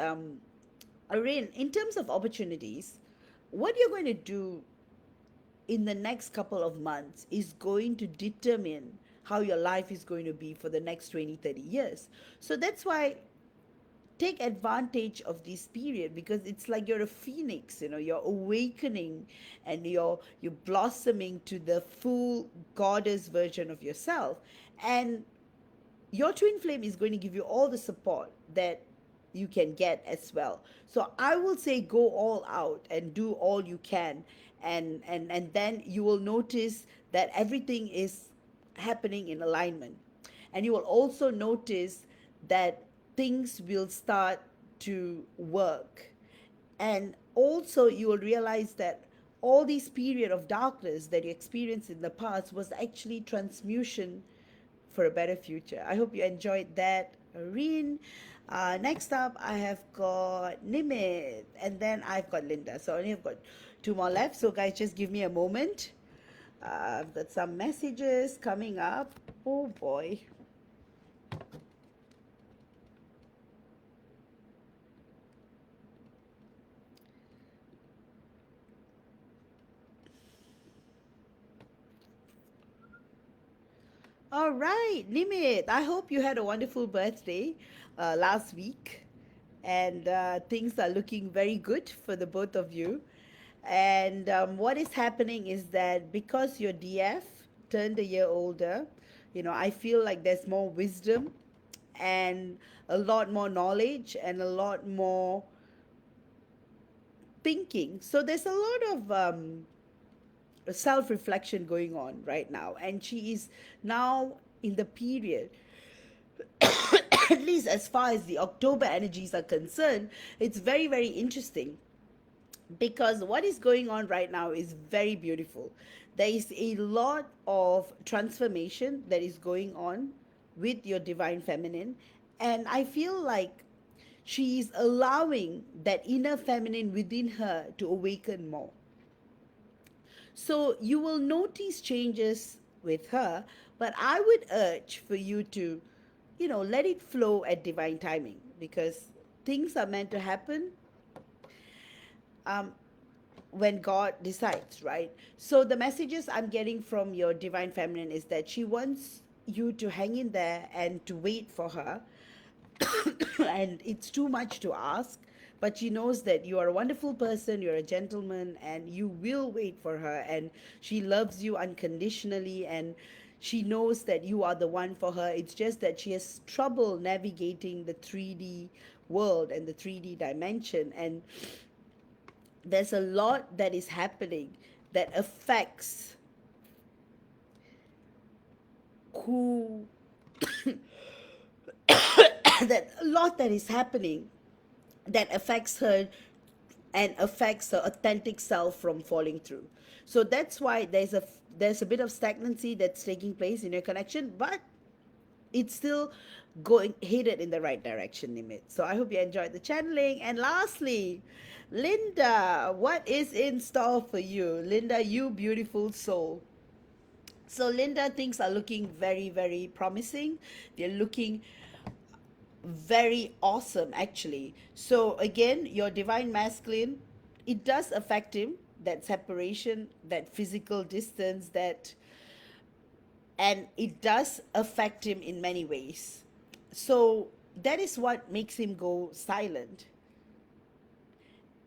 Irene, in terms of opportunities, what you're going to do in the next couple of months is going to determine how your life is going to be for the next 20-30 years. So that's why take advantage of this period, because it's like you're a phoenix, you're awakening and you're blossoming to the full goddess version of yourself. And your twin flame is going to give you all the support that you can get as well. So I will say go all out and do all you can, and then you will notice that everything is happening in alignment. And you will also notice that things will start to work. And also you will realize that all this period of darkness that you experienced in the past was actually transmutation for a better future. I hope you enjoyed that, Irene. Next up, I have got Nimit, and then I've got Linda. So I only have got Two more left. So, guys, just give me a moment. I've got some messages coming up. Oh boy. All right, Nimit. I hope you had a wonderful birthday last week, and things are looking very good for the both of you. And what is happening is that because your DF turned a year older, I feel like there's more wisdom and a lot more knowledge and a lot more thinking. So there's a lot of self reflection going on right now, and she is now in the period, at least as far as the October energies are concerned, it's very, very interesting because what is going on right now is very beautiful. There is a lot of transformation that is going on with your divine feminine, and I feel like she is allowing that inner feminine within her to awaken more. So you will notice changes with her, but I would urge for you to, let it flow at divine timing because things are meant to happen um, when God decides, right? So the messages I'm getting from your divine feminine is that she wants you to hang in there and to wait for her. And it's too much to ask, but she knows that you are a wonderful person, you're a gentleman, and you will wait for her, and she loves you unconditionally, and she knows that you are the one for her. It's just that she has trouble navigating the 3D world and the 3D dimension, and there's a lot that is happening that affects who that a lot that is happening that affects her and affects her authentic self from falling through. So that's why there's a bit of stagnancy that's taking place in your connection, but it's still going headed in the right direction, Nimit. So I hope you enjoyed the channeling. And lastly, Linda, what is in store for you? Linda, you beautiful soul. So Linda, things are looking very, very promising. They're looking very awesome actually. So again, your divine masculine, it does affect him, that separation, that physical distance, that, and it does affect him in many ways. So that is what makes him go silent.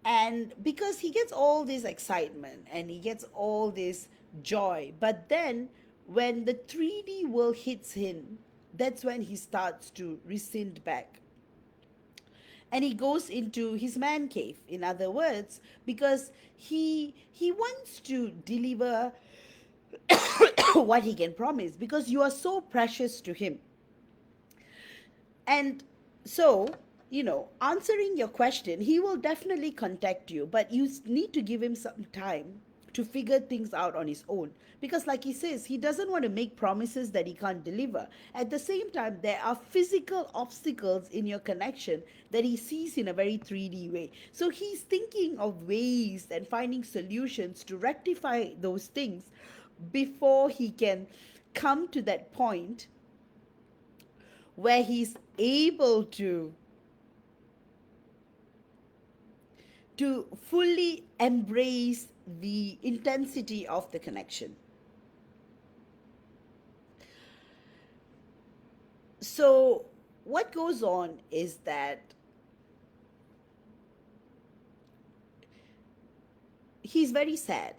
And because he gets all this excitement and he gets all this joy, but then when the 3D world hits him, that's when he starts to rescind back, and he goes into his man cave, in other words, because he wants to deliver what he can promise, because you are so precious to him. And so, answering your question, he will definitely contact you, but you need to give him some time to figure things out on his own. Because, like he says, he doesn't want to make promises that he can't deliver. At the same time, there are physical obstacles in your connection that he sees in a very 3D way. So, he's thinking of ways and finding solutions to rectify those things before he can come to that point where he's able to fully embrace the intensity of the connection. So what goes on is that he's very sad,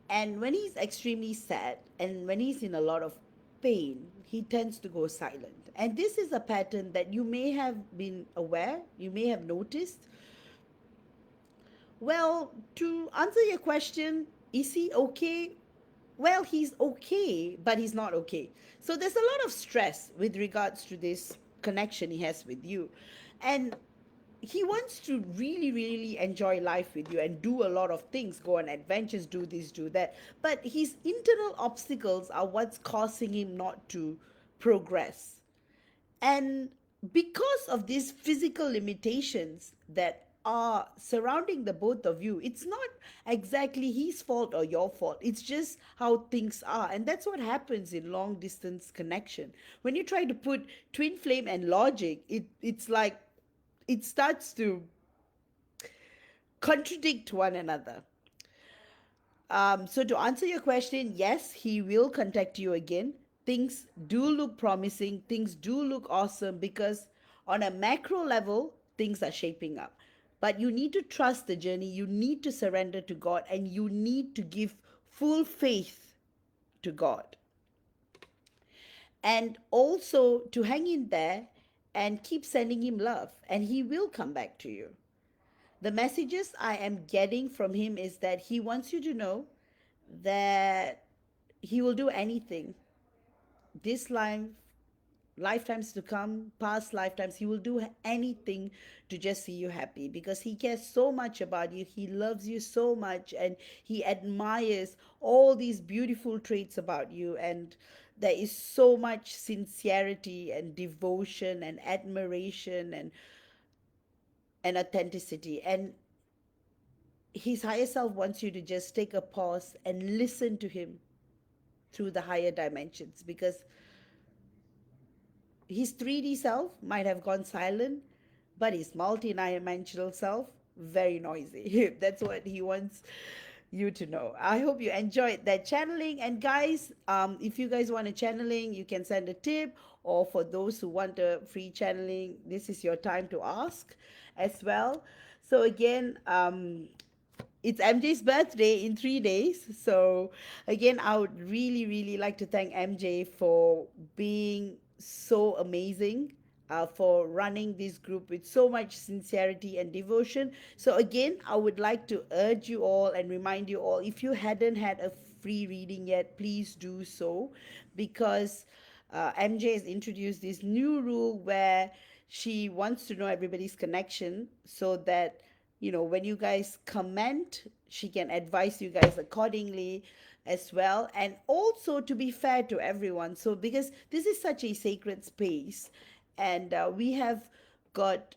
and when he's extremely sad and when he's in a lot of pain, he tends to go silent. And this is a pattern that you may have been aware, you may have noticed. Well, to answer your question, is he okay? Well, he's okay, but he's not okay. So there's a lot of stress with regards to this connection he has with you. And he wants to really, really enjoy life with you and do a lot of things, go on adventures, do this, do that. But his internal obstacles are what's causing him not to progress. And because of these physical limitations that are surrounding the both of you, it's not exactly his fault or your fault. It's just how things are. And that's what happens in long distance connection. When you try to put twin flame and logic, it's like it starts to contradict one another. So to answer your question, yes, he will contact you again. Things do look promising. Things do look awesome because on a macro level, things are shaping up. But you need to trust the journey. You need to surrender to God and you need to give full faith to God. And also to hang in there and keep sending him love, and he will come back to you. The messages I am getting from him is that he wants you to know that he will do anything this lifetimes to come, past lifetimes. He will do anything to just see you happy because he cares so much about you. He loves you so much and he admires all these beautiful traits about you. And there is so much sincerity and devotion and admiration and authenticity. And his higher self wants you to just take a pause and listen to him through the higher dimensions because his 3D self might have gone silent, but his multi-dimensional self, very noisy. That's what he wants you to know. I hope you enjoyed that channeling. And guys, if you guys want a channeling, you can send a tip. Or for those who want a free channeling, this is your time to ask as well. So again, it's MJ's birthday in 3 days. So again, I would really, really like to thank MJ for being so amazing, for running this group with so much sincerity and devotion. So again, I would like to urge you all and remind you all, if you hadn't had a free reading yet, please do so because MJ has introduced this new rule where she wants to know everybody's connection so that when you guys comment, she can advise you guys accordingly as well. And also to be fair to everyone. So, because this is such a sacred space, and we have got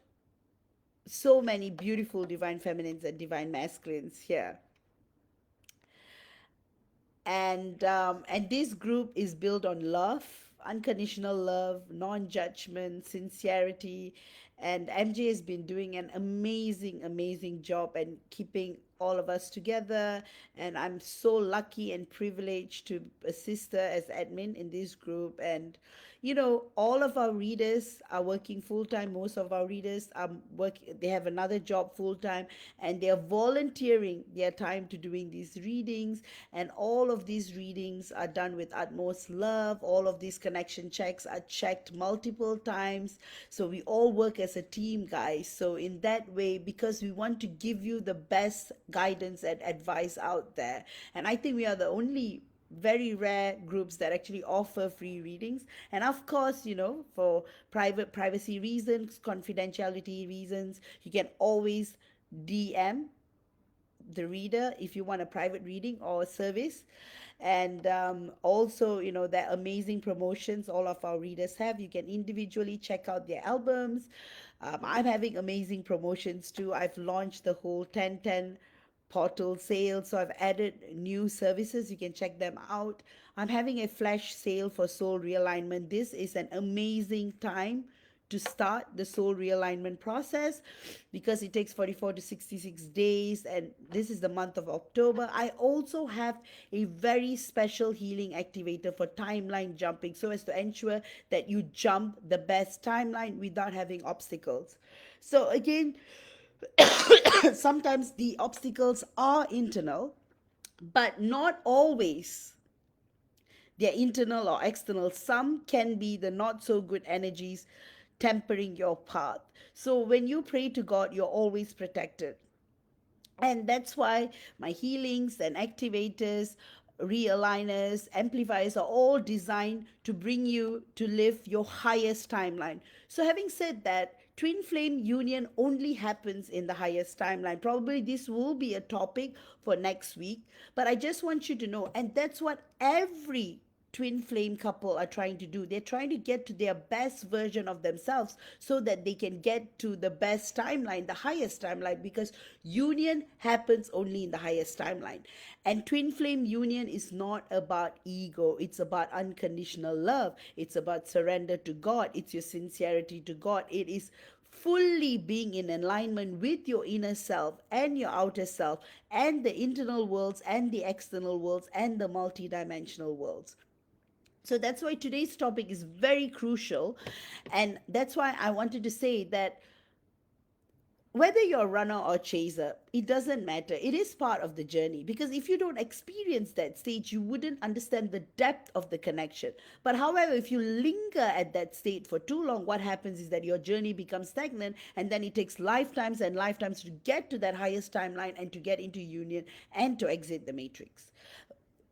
so many beautiful divine feminines and divine masculines here. And this group is built on love, unconditional love, non-judgment, sincerity. And MJ has been doing an amazing job and keeping all of us together. And I'm so lucky and privileged to assist her as admin in this group. And all of our readers are working full time. Most of our readers are they have another job full time, and they are volunteering their time to doing these readings. And all of these readings are done with utmost love. All of these connection checks are checked multiple times. So we all work as a team, guys. So in that way, because we want to give you the best guidance and advice out there. And I think we are the only very rare groups that actually offer free readings. And of course, for privacy reasons, confidentiality reasons, you can always DM the reader if you want a private reading or a service. And also, there are amazing promotions all of our readers have. You can individually check out their albums. I'm having amazing promotions too. I've launched the whole 1010 portal sale, so I've added new services. You can check them out. I'm having a flash sale for soul realignment. This is an amazing time to start the soul realignment process because it takes 44 to 66 days, and this is the month of October. I also have a very special healing activator for timeline jumping, so as to ensure that you jump the best timeline without having obstacles. So again, sometimes the obstacles are internal, but not always they're internal or external. Some can be the not so good energies tempering your path. So when you pray to God, you're always protected. And that's why my healings and activators, realigners, amplifiers are all designed to bring you to live your highest timeline. So having said that, twin flame union only happens in the highest timeline. Probably this will be a topic for next week, but I just want you to know, and that's what every twin flame couple are trying to do. They're trying to get to their best version of themselves so that they can get to the best timeline, the highest timeline, because union happens only in the highest timeline. And twin flame union is not about ego, it's about unconditional love, it's about surrender to God, it's your sincerity to God, it is fully being in alignment with your inner self and your outer self and the internal worlds and the external worlds and the multidimensional worlds. So that's why today's topic is very crucial. And that's why I wanted to say that whether you're a runner or chaser, it doesn't matter. It is part of the journey, because if you don't experience that stage, you wouldn't understand the depth of the connection. But however, if you linger at that state for too long, what happens is that your journey becomes stagnant, and then it takes lifetimes and lifetimes to get to that highest timeline and to get into union and to exit the matrix.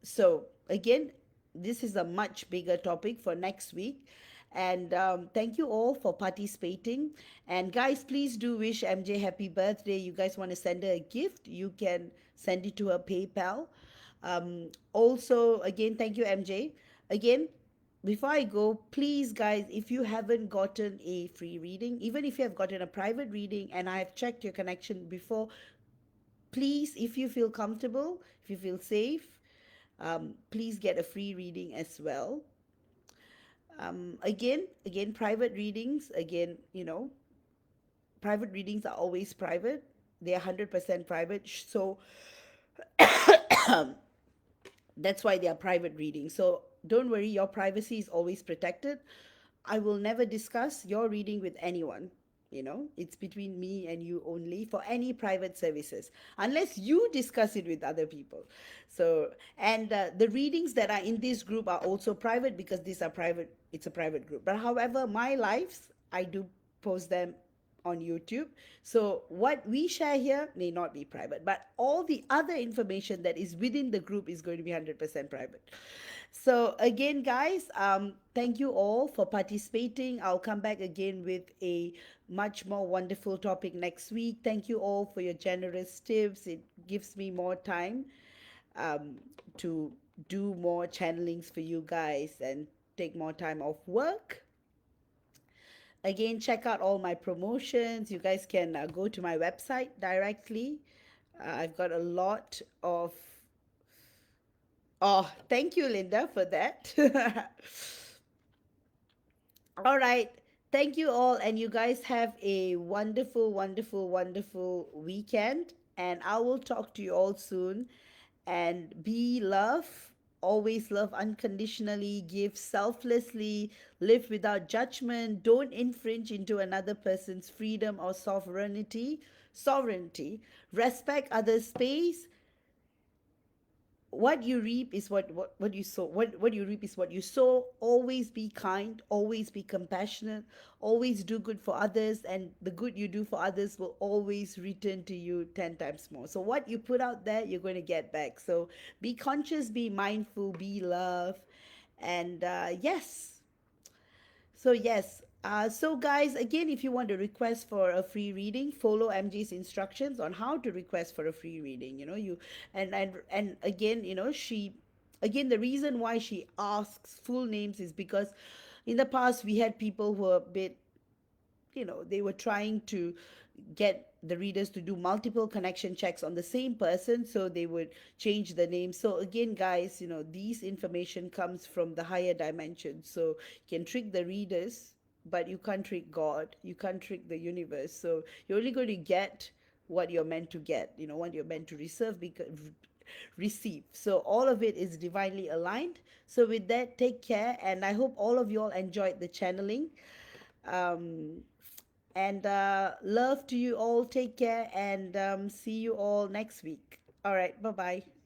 So again, this is a much bigger topic for next week. And thank you all for participating. And guys, please do wish MJ happy birthday. You guys want to send her a gift, you can send it to her PayPal. Also, again, thank you, MJ. Again, before I go, please, guys, if you haven't gotten a free reading, even if you have gotten a private reading and I have checked your connection before, please, if you feel comfortable, if you feel safe, please get a free reading as well. Again, private readings, again, private readings are always private. They are 100% private. So that's why they are private readings. So don't worry, your privacy is always protected. I will never discuss your reading with anyone. It's between me and you only for any private services, unless you discuss it with other people. So, and the readings that are in this group are also private, because these are private, it's a private group. But however, my lives, I do post them on YouTube. So what we share here may not be private, but all the other information that is within the group is going to be 100% private. So again, guys, thank you all for participating. I'll come back again with a much more wonderful topic next week. Thank you all for your generous tips. It gives me more time to do more channelings for you guys and take more time off work. Again, check out all my promotions. You guys can go to my website directly. I've got a lot of. Oh, thank you, Linda, for that. All right. Thank you all. And you guys have a wonderful, wonderful, wonderful weekend. And I will talk to you all soon. And be love. Always love unconditionally. Give selflessly. Live without judgment. Don't infringe into another person's freedom or sovereignty. Respect others' space. What you reap is what you sow. What you reap is what you sow. Always be kind, always be compassionate, always do good for others, and the good you do for others will always return to you 10 times more. So what you put out there, you're going to get back. So be conscious, be mindful, be love. And yes, so guys, again, if you want to request for a free reading, follow MJ's instructions on how to request for a free reading. And again, again, the reason why she asks full names is because in the past we had people who were a bit, they were trying to get the readers to do multiple connection checks on the same person, so they would change the name. So again, guys, these information comes from the higher dimension, so you can trick the readers, but you can't trick God, you can't trick the universe. So you're only going to get what you're meant to get, what you're meant to receive. So all of it is divinely aligned. So with that, take care, and I hope all of you all enjoyed the channeling. um and love to you all. Take care, and see you all next week. All right. Bye bye.